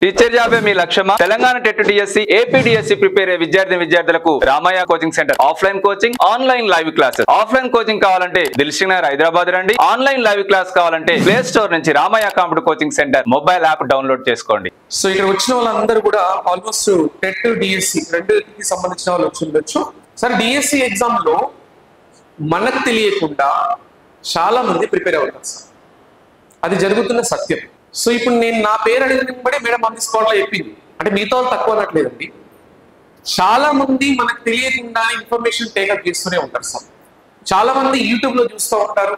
Teacher జాబే మీ లక్ష్యమా? Telangana TET DSC, AP DSC prepare అయ్యే విద్యార్థులకు Ramayya coaching centre offline coaching, online live classes. Offline coaching కావాలంటే దిల్సుఖ్ నగర్ హైదరాబాద్ రండి. ఆన్లైన్ లైవ్ క్లాస్ కావాలంటే ప్లే స్టోర్ నుంచి Ramayya computer coaching centre mobile app download చేసుకోండి. సో ఇక్కడ వచ్చిన వాళ్ళందరూ కూడా ఆల్మోస్ట్ టెట్ డిఎస్సి రెండుకి సంబంధించిన వాళ్ళు వచ్చి ఉండొచ్చు. సరే, డిఎస్సి ఎగ్జామ్ లో మనకు తెలియకుండా చాలా మంది ప్రిపేర్ అవుతారు సార్, అది జరుగుతున్న సత్యం. సో ఇప్పుడు నేను నా పేరు అడిగిన కూడా మేడం ఆన్ ది స్పాట్ లో చెప్పింది, అంటే మీతో తక్కువ అనట్లేదండి. చాలా మంది మనకు తెలియకుండా ఇన్ఫర్మేషన్ టేకప్ చేస్తూనే ఉంటారు సార్. చాలా మంది యూట్యూబ్ లో చూస్తూ ఉంటారు.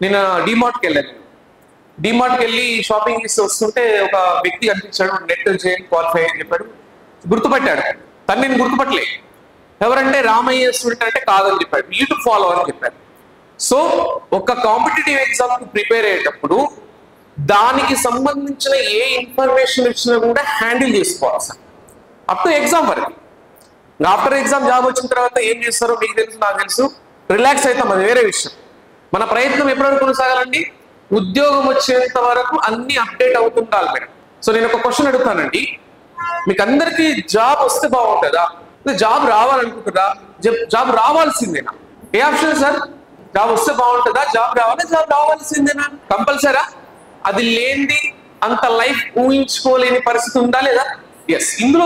నేను డిమార్ట్కి వెళ్ళాను. డిమార్ట్కి వెళ్ళి షాపింగ్ చేసి వస్తుంటే ఒక వ్యక్తి కనిపించాడు, నెట్ జేఎన్ క్వాలిఫై అని చెప్పాడు. గుర్తుపట్టాడు, తను నేను గుర్తుపట్టలే. ఎవరంటే రామయ్య స్టూడెంట్ అంటే కాదని చెప్పాడు, యూట్యూబ్ ఫాలో అని చెప్పాడు. సో ఒక కాంపిటేటివ్ ఎగ్జామ్ కి ప్రిపేర్ అయ్యేటప్పుడు దానికి సంబంధించిన ఏ ఇన్ఫర్మేషన్ ఇచ్చినా కూడా హ్యాండిల్ చేసుకోవాలి సార్, అప్ టు ఎగ్జామ్ వరకు. ఆఫ్టర్ ఎగ్జామ్ జాబ్ వచ్చిన తర్వాత ఏం చేస్తారో మీకు తెలుసు, నాకు తెలుసు. రిలాక్స్ అవుతాం, అది వేరే విషయం. మన ప్రయత్నం ఎప్పటివరకు కొనసాగాలండి? ఉద్యోగం వచ్చేంత వరకు అన్ని అప్డేట్ అవుతుండాలి మేడం. సో నేను ఒక క్వశ్చన్ అడుగుతానండి, మీకు అందరికీ జాబ్ వస్తే బాగుంటుందా, జాబ్ రావాలనుకుంటుందా? జాబ్ రావాల్సిందేనా? ఏ ఆప్షన్ సార్? జాబ్ వస్తే బాగుంటుందా, జాబ్ రావాల్సిందేనా? కంపల్సరా? అది లేనిది అంత లైఫ్ ఊహించుకోలేని పరిస్థితి ఉందా లేదా? ఎస్. ఇందులో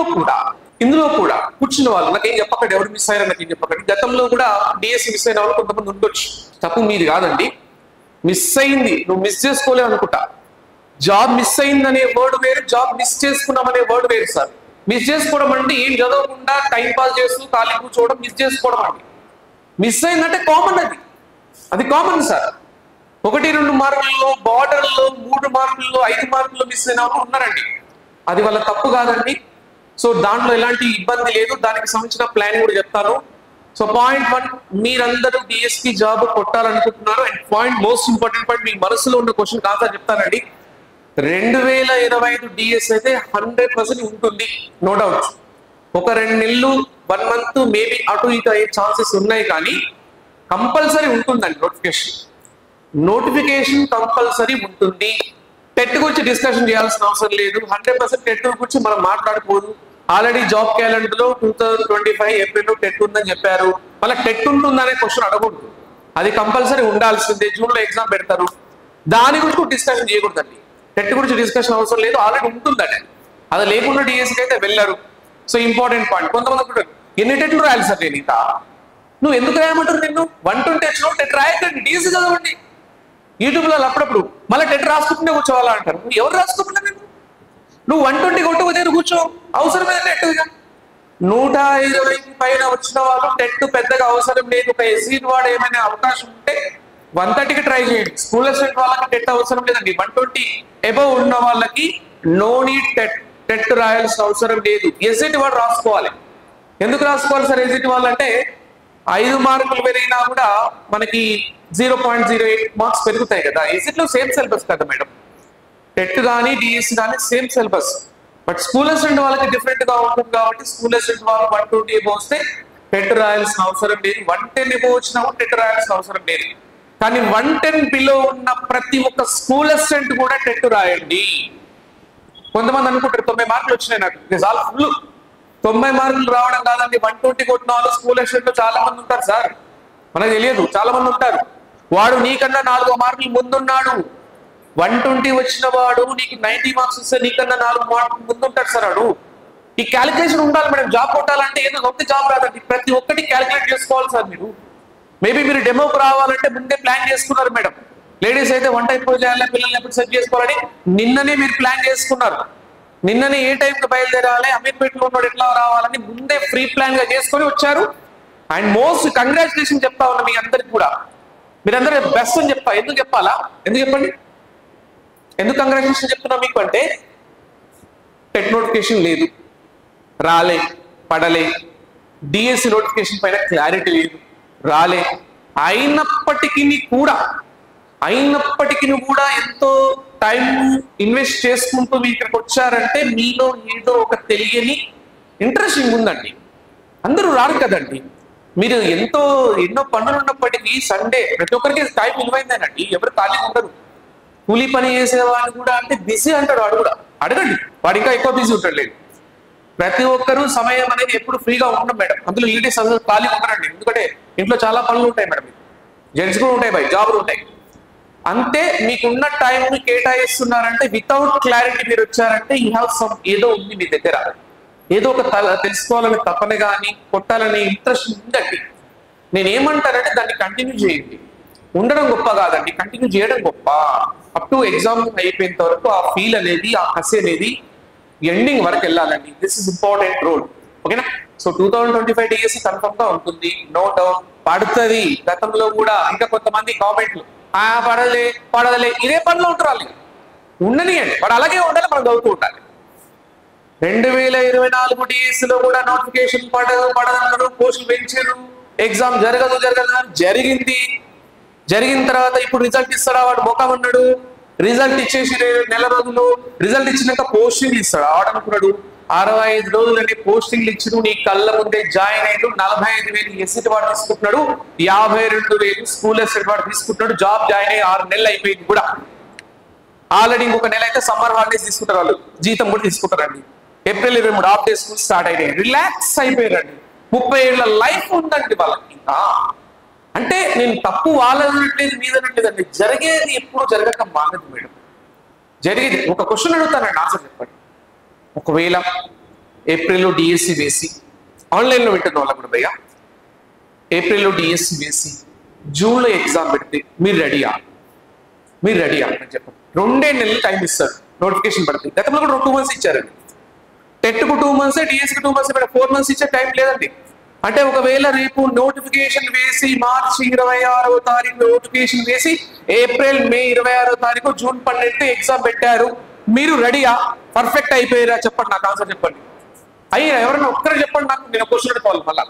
కూడా కూర్చున్న వాళ్ళు నాకేం చెప్పకండి, ఎవరు మిస్ అయ్యారో నాకేం చెప్పకండి. గతంలో కూడా డిఎస్సి మిస్ అయిన వాళ్ళు కొంతమంది ఉండొచ్చు. తప్పు మీది కాదండి. మిస్ అయింది, నువ్వు మిస్ చేసుకోలేవు అనుకుంటా. జాబ్ మిస్ అయిందనే వర్డ్ వేరు, జాబ్ మిస్ చేసుకున్నాం అనే వర్డ్ వేరు సార్. మిస్ చేసుకోవడం అంటే ఏం చదవకుండా టైం పాస్ చేస్తూ ఖాళీ కూర్చోవడం మిస్ చేసుకోవడం అండి. మిస్ అయిందంటే కామన్, అది కామన్ సార్. 1-2 మార్కుల్లో, బార్డర్లో 3 మార్కుల్లో, 5 మార్కుల్లో మిస్ అయిన వాళ్ళు ఉన్నారండి. అది వాళ్ళ తప్పు కాదండి. సో దాంట్లో ఎలాంటి ఇబ్బంది లేదు. దానికి సంబంధించిన ప్లాన్ కూడా చెప్తాను. సో పాయింట్ 1, మీరందరూ డిఎస్పీ జాబ్ కొట్టాలనుకుంటున్నారు. And point, most important point, మీ మనసులో ఉన్న క్వశ్చన్ ఆన్సర్ చెప్తానండి. 2025 డిఎస్ అయితే 100% ఉంటుంది, నో డౌట్. ఒక 2 నెలలు, 1 మంత్ మేబీ అటు ఇటు అయ్యే ఛాన్సెస్ ఉన్నాయి, కానీ కంపల్సరీ ఉంటుందండి నోటిఫికేషన్ కంపల్సరీ ఉంటుంది. టెట్ గురించి డిస్కషన్ చేయాల్సిన అవసరం లేదు. 100% టెట్ గురించి మనం మాట్లాడుకోదు. ఆల్రెడీ జాబ్ క్యాలెండర్ లో 2025 ఏప్రిల్లో టెట్ ఉందని చెప్పారు. మళ్ళీ టెట్ ఉంటుందనే క్వశ్చన్ అడగకూడదు, అది కంపల్సరీ ఉండాల్సిందే. జూన్ లో ఎగ్జామ్ పెడతారు, దాని గురించి డిస్కషన్ చేయకూడదండి. టెట్ గురించి డిస్కషన్ అవసరం లేదు, ఆల్రెడీ ఉంటుందండి. అది లేకుండా డిఎస్సికి అయితే వెళ్ళరు. సో ఇంపార్టెంట్ పాయింట్, కొంతమంది కూడా ఎన్ని టెట్లు రాయాలి సార్ నేను ఇంకా, నువ్వు ఎందుకు రాయమంటారు? నిన్ను 120 వచ్చిన టెట్ రాయకండి, డిఎస్సి చదవండి. యూట్యూబ్ లో అప్పుడప్పుడు మళ్ళీ టెట్ రాసుకుంటూనే కూర్చోవాలా అంటారు. ఎవరు రాసుకుంటున్నా నేను? నువ్వు 120 కొట్టు దగ్గర కూర్చో, అవసరమే టెట్. 120 పైన వచ్చిన వాళ్ళు టెట్ పెద్దగా అవసరం లేదు. ఒక ఎస్సీ వాడు ఏమైనా అవకాశం ఉంటే 130కి ట్రై చేయండి. స్కూల్ అసిస్టెంట్ వాళ్ళకి టెట్ అవసరం లేదండి. 120 అబవ్ ఉన్న వాళ్ళకి నో నీడ్ టెట్ రాయాల్సిన అవసరం లేదు. ఎస్ఐటి వాడు రాసుకోవాలి. ఎందుకు రాసుకోవాలి సార్ ఎస్ఐటి వాళ్ళు అంటే, 5 మార్కులు పెరిగినా కూడా మనకి 0.08 మార్క్స్ పెరుగుతాయి కదా. ఎస్ఐట్లో సేమ్ సిలబస్ కదా మేడం, టెట్ కానీ డిఎస్సి కానీ same syllabus. But school assistant వాళ్ళకి డిఫరెంట్ గా ఉంటుంది కాబట్టి స్కూల్ అసిస్టెంట్ వాళ్ళు 120 అబవ్ వస్తే టెట్ రాయాల్సిన అవసరం లేదు. 110 అబవ్ వచ్చినా కూడా టెట్ రాయాల్సిన అవసరం లేదు. కానీ 110 బిలో ఉన్న ప్రతి ఒక్క స్కూల్ అసిస్టెంట్ కూడా టెట్ రాయండి. కొంతమంది అనుకుంటారు 90 మార్కులు వచ్చినాయి నాకు, చాలా ఫుల్. 90 మార్కులు రావడం కాదండి, 120 కొట్టిన వాళ్ళు స్కూల్ అసిస్టెంట్ చాలా మంది ఉంటారు సార్, మనకు తెలియదు. చాలా మంది ఉంటారు. వాడు నీకన్నా 4 మార్కులు ముందున్నాడు. 120 వచ్చిన వాడు నీకు 90 మార్క్స్ వస్తే నీకన్నా 4 మార్కులు ముందుంటాడు సార్ వాడు. ఈ క్యాలిక్యులేషన్ ఉండాలి మేడం. జాబ్ కొట్టాలంటే ఏదో ఒక్క జాబ్ రాదండి, ప్రతి ఒక్కటి క్యాలిక్యులేట్ చేసుకోవాలి సార్ మీరు. మేబీ మీరు డెమోకి రావాలంటే ముందే ప్లాన్ చేసుకున్నారు మేడం. లేడీస్ అయితే వంట ఎప్పుడు చేయాలి, పిల్లల్ని ఎప్పుడు సెట్ చేసుకోవాలని నిన్ననే మీరు ప్లాన్ చేసుకున్నారు. నిన్ననే ఏ టైంకి బయలుదేరాలి, అమీర్పేటలో ఉన్నాడు ఎట్లా రావాలని ముందే ఫ్రీ ప్లాన్ గా చేసుకొని వచ్చారు. అండ్ మోస్ట్ కంగ్రాచులేషన్ చెప్తా ఉన్నా మీ అందరికి కూడా. మీరందరూ బెస్ట్ అని చెప్తా. ఎందుకు చెప్పాలా? ఎందుకు చెప్పండి, ఎందుకు కంగ్రాచులేషన్ చెప్తున్నా మీకు అంటే, టెట్ నోటిఫికేషన్ లేదు, రాలే, పడలే. డిఎస్సి నోటిఫికేషన్ పైన క్లారిటీ లేదు, రాలే. అయినప్పటికీ కూడా ఎంతో టైం ఇన్వెస్ట్ చేసుకుంటూ మీరు ఇక్కడికి వచ్చారంటే మీలో ఏదో ఒక తెలియని ఇంట్రెస్టింగ్ ఉందండి. అందరూ రారు కదండి. మీరు ఎన్నో పనులు ఉన్నప్పటికీ సండే ప్రతి ఒక్కరికి టైం విలువైందేనండి. ఎవరు ఖాళీగా ఉండరు. కూలీ పని చేసేవాడిని కూడా అంటే బిజీ అంటాడు వాడు కూడా. అడగండి, వాడు ఇంకా ఎక్కువ బిజీ ఉంటాడు. లేదు, ప్రతి ఒక్కరూ సమయం అనేది ఎప్పుడు ఫ్రీగా ఉండడం మేడం. అందులో లేడీస్ అందరూ ఖాళీ ఉంటారండి, ఎందుకంటే ఇంట్లో చాలా పనులు ఉంటాయి మేడం. జెంట్స్ కూడా ఉంటాయి, బై జాబులు ఉంటాయి. అంతే మీకున్న టైంని కేటాయిస్తున్నారంటే వితౌట్ క్లారిటీ మీరు వచ్చారంటే యూ హ్యావ్ సమ్ ఏదో ఉంది మీ దగ్గర, ఏదో ఒక తెలుసుకోవాలని తపన కానీ కొట్టాలని ఇంట్రెస్ట్ ఉందండి. నేనేమంటానంటే దాన్ని కంటిన్యూ చేయండి. ఉండడం గొప్ప కాదండి, కంటిన్యూ చేయడం గొప్ప. అప్ టు ఎగ్జామ్ అయిపోయేంత వరకు ఆ ఫీల్ అనేది, ఆ కసి అనేది ఎండింగ్ వరకు వెళ్ళాలండి. This is important role. ఓకేనా? సో 2025 డిఎస్సి కన్ఫర్మ్ గా ఉంటుంది, నో డౌట్. పడుతుంది. గతంలో కూడా ఇంకా కొంతమంది కామెంట్లు పడదలే ఇదే పనిలో ఉంటారు. ఉండని అండి, వాడు అలాగే ఉండాలి, మనం చదువుతూ ఉండాలి. 2024 డిఎస్సిలో కూడా నోటిఫికేషన్ పడదన్నారు, పోస్టులు పెంచారు, ఎగ్జామ్ జరగదు జరిగిన తర్వాత ఇప్పుడు రిజల్ట్ ఇస్తాడా వాడు మొఖం ఉన్నాడు. రిజల్ట్ ఇచ్చేసి నెల రోజులు, రిజల్ట్ ఇచ్చినాక పోస్టింగ్ ఇస్తాడు. ఆడనుకున్నాడు 65 రోజులని పోస్టింగ్లు ఇచ్చిన నీ కళ్ళ ముందే జాయిన్ అయ్యాడు. 45,000 ఎస్సీటీ వాడు తీసుకుంటున్నాడు, 52,000 స్కూల్ ఎస్సీటీ వాడు తీసుకుంటున్నాడు. జాబ్ జాయిన్ అయ్యి 6 నెలలు అయిపోయింది కూడా. ఆల్రెడీ ఇంకొక నెల అయితే సమ్మర్ హాలిడేస్ తీసుకుంటారు, వాళ్ళు జీతం కూడా తీసుకుంటారండి. April 23 half day school start అయినాయి, రిలాక్స్ అయిపోయారండి. 30 ఏళ్ల లైఫ్ ఉందండి వాళ్ళకి. అంటే నేను తప్పు వాళ్ళనట్లేదు మీదనట్లేదండి, జరిగేది ఎప్పుడు జరగక మానదు మేడం. జరిగేది ఒక క్వశ్చన్ అడుగుతానండి, ఆన్సర్ చెప్పండి. ఒకవేళ ఏప్రిల్లో డిఎస్సి వేసి, ఆన్లైన్లో వింటున్న వాళ్ళకు కూడా భయ్యా, ఏప్రిల్లో డిఎస్సి వేసి జూన్లో ఎగ్జామ్ పెడితే మీరు రెడీయా అని చెప్పండి. 2 నెలలు టైం ఇస్తారు, నోటిఫికేషన్ పడుతుంది. గతంలో కూడా 2 months ఇచ్చారండి. టెట్కు 2 months, డిఎస్సికి 2 months, 4 months ఇచ్చే టైం లేదండి. అంటే ఒకవేళ రేపు నోటిఫికేషన్ వేసి మార్చి 26వ తారీఖు నోటిఫికేషన్ వేసి మే 26వ తారీఖు జూన్ 12 ఎగ్జామ్ పెట్టారు, మీరు రెడీయా? పర్ఫెక్ట్ అయిపోయారా? చెప్పండి, నాకు ఆన్సర్ చెప్పండి. అయ్యా ఎవరైనా ఒక్కరు చెప్పండి నాకు. నేను క్వశ్చన్ అడుకోవాలి, మళ్ళా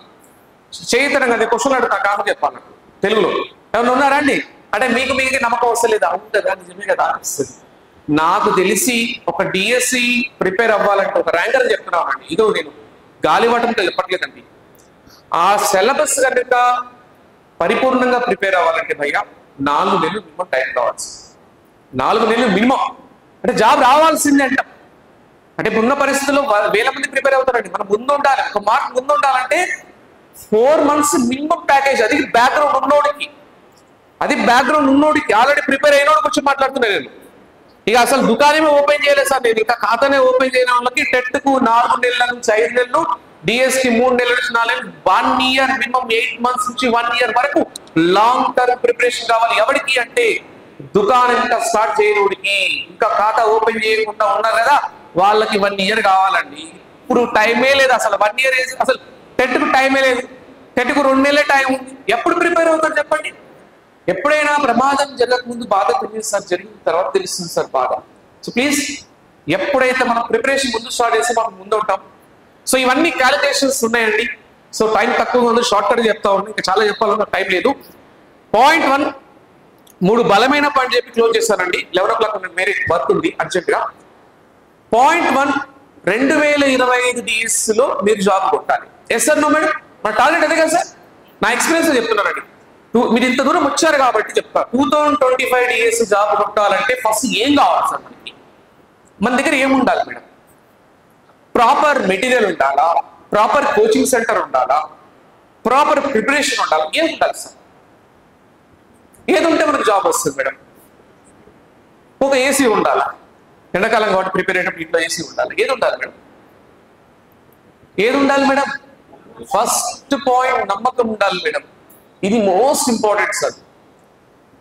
చేతనంగా నేను క్వశ్చన్ అడుగుతా, నాకు ఆన్సర్ చెప్పాలి. నాకు తెలుగులో ఎవరైనా ఉన్నారా అండి? అంటే మీకు నమ్మకం వస్తలేదా? ఉంటుందా? నిజమే కదా అనిపిస్తుంది. నాకు తెలిసి ఒక డిఎస్సి ప్రిపేర్ అవ్వాలంటే ఒక ర్యాంకర్ అని చెప్తున్నానండి, ఇదో నేను గాలివాటంతో చెప్పట్లేదండి. ఆ సిలబస్ కనుక పరిపూర్ణంగా ప్రిపేర్ అవ్వాలంటే భయ్యా 4 నెలలు మినిమం టైం కావాల్సి. 4 నెలలు మినిమం. అంటే జాబ్ రావాల్సిందే అంట. అంటే ఇప్పుడున్న పరిస్థితుల్లో వేల మంది ప్రిపేర్ అవుతారండి. మనం ముందు ఉండాలి, ఒక మార్క్ ముందు ఉండాలంటే 4 months మినిమం ప్యాకేజ్. అది బ్యాక్గ్రౌండ్ ఉన్నోడికి, ఆల్రెడీ ప్రిపేర్ అయినోడికి వచ్చి మాట్లాడుతున్నాను నేను. ఇక అసలు దుకాణమే ఓపెన్ చేయలేదు సార్ నేను, ఇంకా ఖాతానే ఓపెన్ చేయని వాళ్ళకి టెట్కు 4 నెలల నుంచి 5 నెలలు, డిఎస్కి 3 నెలల నుంచి 4 నెలలు, 1 year మినిమం 8 months నుంచి 1 year వరకు లాంగ్ టర్మ్ ప్రిపరేషన్ కావాలి. ఎవరికి అంటే దుకాణం ఇంకా స్టార్ట్ చేయనోడికి, ఇంకా ఖాతా ఓపెన్ చేయకుండా ఉన్నారు కదా వాళ్ళకి 1 year కావాలండి. ఇప్పుడు టైమే లేదు అసలు, 1 year అసలు టెట్కు టైమే లేదు. టెట్కు 2 నెలలే టైం ఉంది. ఎప్పుడు ప్రిపేర్ అవుతారు చెప్పండి? ఎప్పుడైనా ప్రమాదం జరగక ముందు బాధ తెలియదు సార్, జరిగిన తర్వాత తెలుస్తుంది సార్ బాధ. సో ప్లీజ్, ఎప్పుడైతే మనం ప్రిపరేషన్ ముందు స్టార్ట్ చేసి మనం ముందు ఉంటాం. సో ఇవన్నీ క్యాలిక్యులేషన్స్ ఉన్నాయండి. సో టైం తక్కువగా ఉంది, షార్ట్ కట్ చెప్తా ఉన్నాను, ఇంకా చాలా చెప్పాలన్నా టైం లేదు. పాయింట్ 1 3 బలమైన పాయింట్ చెప్పి క్లోజ్ చేస్తానండి. 11 o'clock వేరే వర్క్ ఉంది అర్జెంట్గా. పాయింట్ 1, 2025 డిఎస్సిలో మీరు జాబ్ కొట్టాలి. ఎస్ సార్, నో మేడం, మన టార్గెట్ అదే కదా సార్. నా ఎక్స్పీరియన్స్ చెప్తున్నానండి, మీరు ఇంత దూరం వచ్చారు కాబట్టి చెప్తా. 2025 డిఎస్సి జాబ్ కొట్టాలంటే ఫస్ట్ ఏం కావాలి సార్ మనకి? మన దగ్గర ఏముండాలి మేడం? ప్రాపర్ మెటీరియల్ ఉండాలా, ప్రాపర్ కోచింగ్ సెంటర్ ఉండాలా, ప్రాపర్ ప్రిపరేషన్ ఉండాలి, ఏం ఉండాలి సార్? ఏది ఉంటే మనకు జాబ్ వస్తుంది మేడం? ఒక ఏసీ ఉండాలా, ఎండాకాలం కాబట్టి ప్రిపేర్ అయ్యేటప్పుడు ఇంట్లో ఏసీ ఉండాలి. ఏది ఉండాలి మేడం? ఫస్ట్ పాయింట్ నమ్మకం ఉండాలి మేడం. ఇది మోస్ట్ ఇంపార్టెంట్ సార్.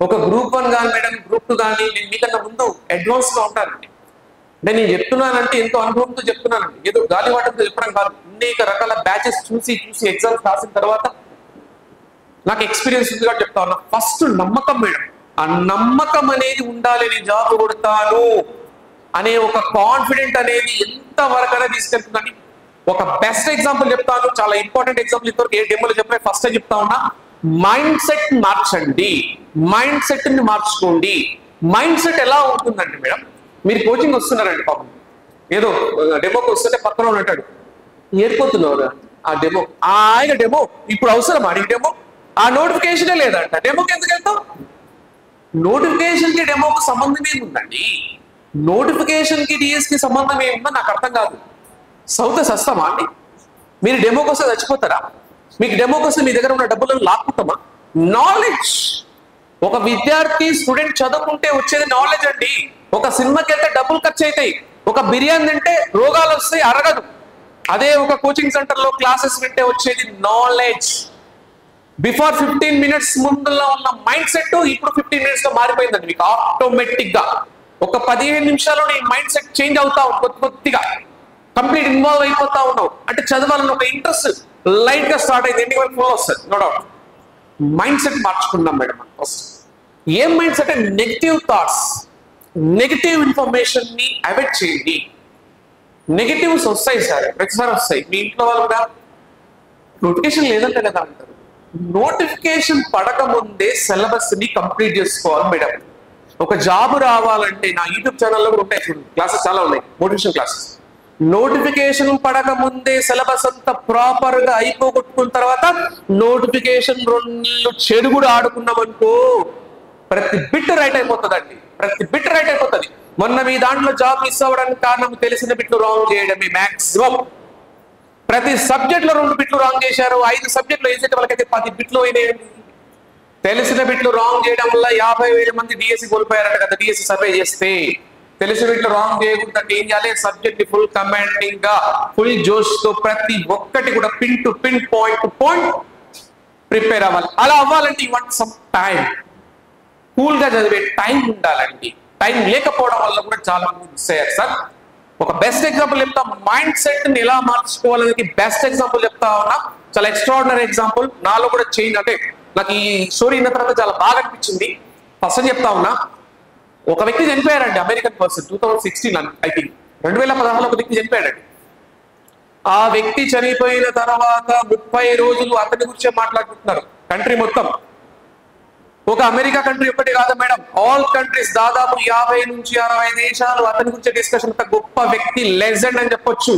ఒక గ్రూప్ 1 కానీ మేడం, గ్రూప్ 2 కానీ నేను మీకన్నా ముందు అడ్వాన్స్ గా ఉంటానండి. అంటే నేను చెప్తున్నానంటే ఎంతో అనుభవంతో చెప్తున్నానండి, ఏదో గాలివాటంతో చెప్పడం కాదు. అనేక రకాల బ్యాచెస్ చూసి ఎగ్జామ్స్ రాసిన తర్వాత నాకు ఎక్స్పీరియన్స్ ఉంది కాబట్టి చెప్తా ఉన్నా. ఫస్ట్ నమ్మకం మేడం. ఆ నమ్మకం అనేది ఉండాలి, నేను జాబ్ కొడతాను అనే ఒక కాన్ఫిడెంట్ అనేది ఎంత వరకైనా తీసుకెళ్తుందండి. ఒక బెస్ట్ ఎగ్జాంపుల్ చెప్తాను, చాలా ఇంపార్టెంట్ ఎగ్జాంపుల్. ఇంతవరకు ఏ డెమోలో చెప్పినా ఫస్ట్ చెప్తా ఉన్నా. మైండ్ సెట్ మార్చండి, మైండ్ సెట్ ని మార్చుకోండి. మైండ్ సెట్ ఎలా ఉంటుందండి మేడం? మీరు కోచింగ్ వస్తున్నారండి, పాపం ఏదో డెమోకి వస్తుంటే పక్కన ఉంటాడు, ఏర్పోతున్నారు ఆ డెమో, డెమో ఇప్పుడు అవసరం అడిగి డెమో, ఆ నోటిఫికేషనే లేదంట, డెమోకి ఎందుకు వెళ్తాం? నోటిఫికేషన్ కి డెమోకి సంబంధం ఏముందండి? నోటిఫికేషన్ కి డిఎస్కి సంబంధం ఏముందో నాకు అర్థం కాదు. సౌత సస్తమా అండి? మీరు డెమోకి వస్తే చచ్చిపోతారా? మీకు డెమోకి వస్తే మీ దగ్గర ఉన్న డబ్బులను లాక్కుంటామా? నాలెడ్జ్, ఒక విద్యార్థి స్టూడెంట్ చదువుకుంటే వచ్చేది నాలెడ్జ్ అండి. ఒక సినిమాకి వెళ్తే డబ్బులు ఖర్చు అవుతాయి, ఒక బిర్యానీ తింటే రోగాలు వస్తాయి, అరగదు. అదే ఒక కోచింగ్ సెంటర్ లో క్లాసెస్ వింటే వచ్చేది నాలెడ్జ్. బిఫోర్ 15 minutes ముందులో ఉన్న మైండ్ సెట్ ఇప్పుడు 15 minutes లో మారిపోయిందండి. మీకు ఆటోమేటిక్ గా ఒక 15 నిమిషాల్లో నీ మైండ్ సెట్ చేంజ్ అవుతా కొద్దిగా కంప్లీట్ ఇన్వాల్వ్ అయిపోతా ఉన్నావు. అంటే చదవాలని ఒక ఇంట్రెస్ట్ లైట్ గా స్టార్ట్ అయింది, ఎన్ని వరకు ఫ్లో వస్తుంది. నో డౌట్ మైండ్ సెట్ మార్చుకుందాం మేడం. ఫస్ట్ ఏం mind set? Negative thoughts, negative information ని అవాయిడ్ చేయండి. నెగిటివ్స్ వస్తాయి సార్, ప్రతిసారి వస్తాయి. మీ ఇంట్లో వాళ్ళు కూడా నోటిఫికేషన్ లేదంటే కదా అంటారు. నోటిఫికేషన్ పడక ముందే సిలబస్ ని కంప్లీట్ చేసుకోవాలి మేడం. ఒక జాబ్ రావాలంటే నా యూట్యూబ్ ఛానల్లో కూడా ఉంటాయి చూడండి, క్లాసెస్ చాలా ఉన్నాయి, మోటివేషన్ క్లాసెస్. నోటిఫికేషన్ పడక ముందే సిలబస్ అంతా ప్రాపర్ గా అయిపోగొట్టుకున్న తర్వాత నోటిఫికేషన్ 2 చెడుగుడు ఆడుకున్నామనుకో ప్రతి బిట్ రైట్ అయిపోతుందండి, ప్రతి బిట్ రైట్ అయిపోతుంది. మొన్న మీ దాంట్లో జాబ్ మిస్ అవ్వడానికి కారణం తెలిసిన బిట్లు రాంగ్ చేయడమే మాక్సిమం. ప్రతి సబ్జెక్ట్ లో 2 బిట్లు రాంగ్ చేశారు, 5 సబ్జెక్టులు వేసేట వాళ్ళకైతే 10 బిట్లు అయినాయండి. తెలిసిన బిట్లు రాంగ్ చేయడం వల్ల 50,000 మంది డిఎస్సి కోల్పోయారట కదా డిఎస్సి సర్వే చేస్తే. తెలిసిన బిట్లు రాంగ్ చేయకుండా ఏం చేయాలి? సబ్జెక్ట్ ని ఫుల్ కమాండింగ్ గా ఫుల్ జోష్ తో ప్రతి ఒక్కటి కూడా pin to pin, point to point prepare అవ్వాలి. అలా అవ్వాలంటే you want some time. Cool గా చదివే టైం ఉండాలండి. టైం లేకపోవడం వల్ల కూడా చాలా మంది మిస్ అయ్యారు సార్. ఒక బెస్ట్ ఎగ్జాంపుల్ చెప్తా, మైండ్ సెట్ ని ఎలా మార్చుకోవాలనేది బెస్ట్ ఎగ్జాంపుల్ చెప్తా ఉన్నా. చాలా ఎక్స్ట్రాడినరీ ఎగ్జాంపుల్, నాలో కూడా చేంజ్. అంటే నాకు ఈ స్టోరీ విన్న తర్వాత చాలా బాగా అనిపించింది. ఫస్ట్ చెప్తా ఉన్నా, ఒక వ్యక్తి చనిపోయారండి, అమెరికన్ పర్సన్. 2016 ఐ థింక్ 2016లో ఒక వ్యక్తి చనిపోయాడండి. ఆ వ్యక్తి చనిపోయిన తర్వాత 30 రోజులు అతని గురించే మాట్లాడుకుంటున్నారు కంట్రీ మొత్తం. ఒక అమెరికా కంట్రీ ఒక్కటి కాదు మేడం, ఆల్ కంట్రీస్ దాదాపు 50 నుంచి 60 దేశాలు అతని గురించి డిస్కషన్. గొప్ప వ్యక్తి, లెజెండ్ అని చెప్పొచ్చు.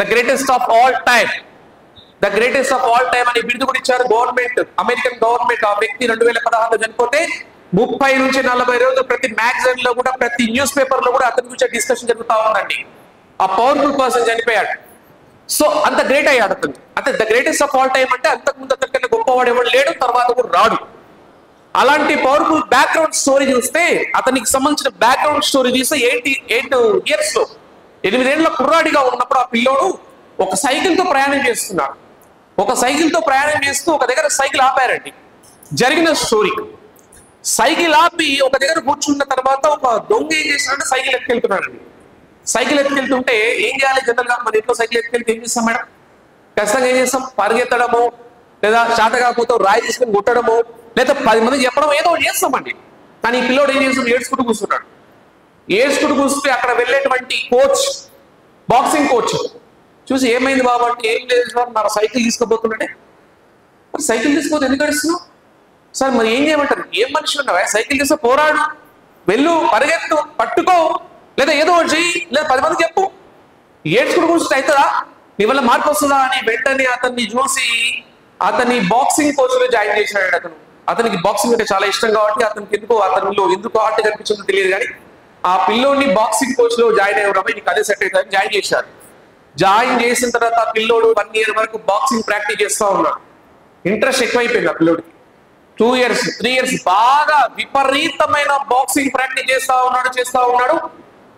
The greatest of all time, the greatest of all time అని బిరుదు కూడా ఇచ్చారు గవర్నమెంట్, అమెరికన్ గవర్నమెంట్. ఆ వ్యక్తి 2016లో చనిపోతే 30 నుంచి 40 రోజులు ప్రతి మ్యాగజైన్ లో కూడా, ప్రతి న్యూస్ పేపర్ లో కూడా అతని గురించి డిస్కషన్ జరుగుతూ ఉందండి. ఆ పవర్ఫుల్ పర్సన్ చనిపోయాడు. సో అంత గ్రేట్ అయ్యాడు అతను. అంటే the greatest of all time అంటే అంతకుముందు అతనికన్నా గొప్పవాడు ఎవరు లేడు, తర్వాత కూడా రాడు. అలాంటి పవర్ఫుల్ బ్యాక్గ్రౌండ్ స్టోరీ చూస్తే, అతనికి సంబంధించిన బ్యాక్గ్రౌండ్ స్టోరీ చూస్తే 8 years లో 8 ఏళ్ల కుర్రాడిగా ఉన్నప్పుడు ఆ పిల్లోడు ఒక సైకిల్ తో ప్రయాణం చేస్తున్నాడు. ఒక సైకిల్ తో ప్రయాణం చేస్తూ ఒక దగ్గర సైకిల్ ఆపారండి. జరిగిన స్టోరీ, సైకిల్ ఆపి ఒక దగ్గర కూర్చున్న తర్వాత ఒక దొంగ ఏం చేస్తున్నాడంటే సైకిల్ ఎత్తుకెళ్తున్నాడండి. సైకిల్ ఎత్తుకెళ్తుంటే ఏం చేయాలి? జనరల్ గా మన ఇంట్లో సైకిల్ ఎత్తుకెళ్తే ఏం చేస్తాం మేడం? ఖచ్చితంగా ఏం చేస్తాం? పరిగెత్తడము, లేదా చేత కాకపోతే రాయి తీసుకుని కొట్టడము, లేదా 10 మందికి చెప్పడం, ఏదో చేస్తామండి. కానీ ఈ పిల్లోడు ఏం చేస్తాడు? ఏడ్చుకుంటూ కూర్చున్నాడు. ఏడ్చుకుంటూ కూర్చుంటే అక్కడ వెళ్ళేటువంటి కోచ్, బాక్సింగ్ కోచ్ చూసి ఏమైంది బాబు అంటే, ఏం లేదు సార్ నా సైకిల్ తీసుకుపోతుంటే. మరి సైకిల్ తీసుకోతే ఎందుకు ఏడుస్తున్నావు సార్? మరి ఏం చేయమంటారు? ఏం మనిషి ఉన్నావా? సైకిల్ తీస్తే పోరాడు, వెళ్ళు, పరిగెత్తు, పట్టుకో, లేదా ఏదో ఒకటి చెయ్యి, లేదా 10 మందికి చెప్పు. ఏడ్చుకుంటూ కూర్చుంటే అవుతుందా? నీ వల్ల మార్పు వస్తుందా అని వెంటనే అతన్ని చూసి అతన్ని బాక్సింగ్ కోచ్ లో జాయిన్ చేశాడు. అతనికి బాక్సింగ్ అంటే చాలా ఇష్టం కాబట్టి అతనికి ఎందుకు ఆర్ట్ కనిపించిందో తెలియదు, కానీ ఆ పిల్లోడిని బాక్సింగ్ కోచ్ లో జాయిన్ అయ్యడం నీకు అదే సెట్ అవుతుందని జాయిన్ చేశారు. జాయిన్ చేసిన తర్వాత ఆ పిల్లోడు 1 year వరకు బాక్సింగ్ ప్రాక్టీస్ చేస్తూ ఉన్నాడు. ఇంట్రెస్ట్ ఎక్కువైపోయింది ఆ పిల్లోడికి. 2 years 3 years బాగా విపరీతమైన బాక్సింగ్ ప్రాక్టీస్ చేస్తూ ఉన్నాడు.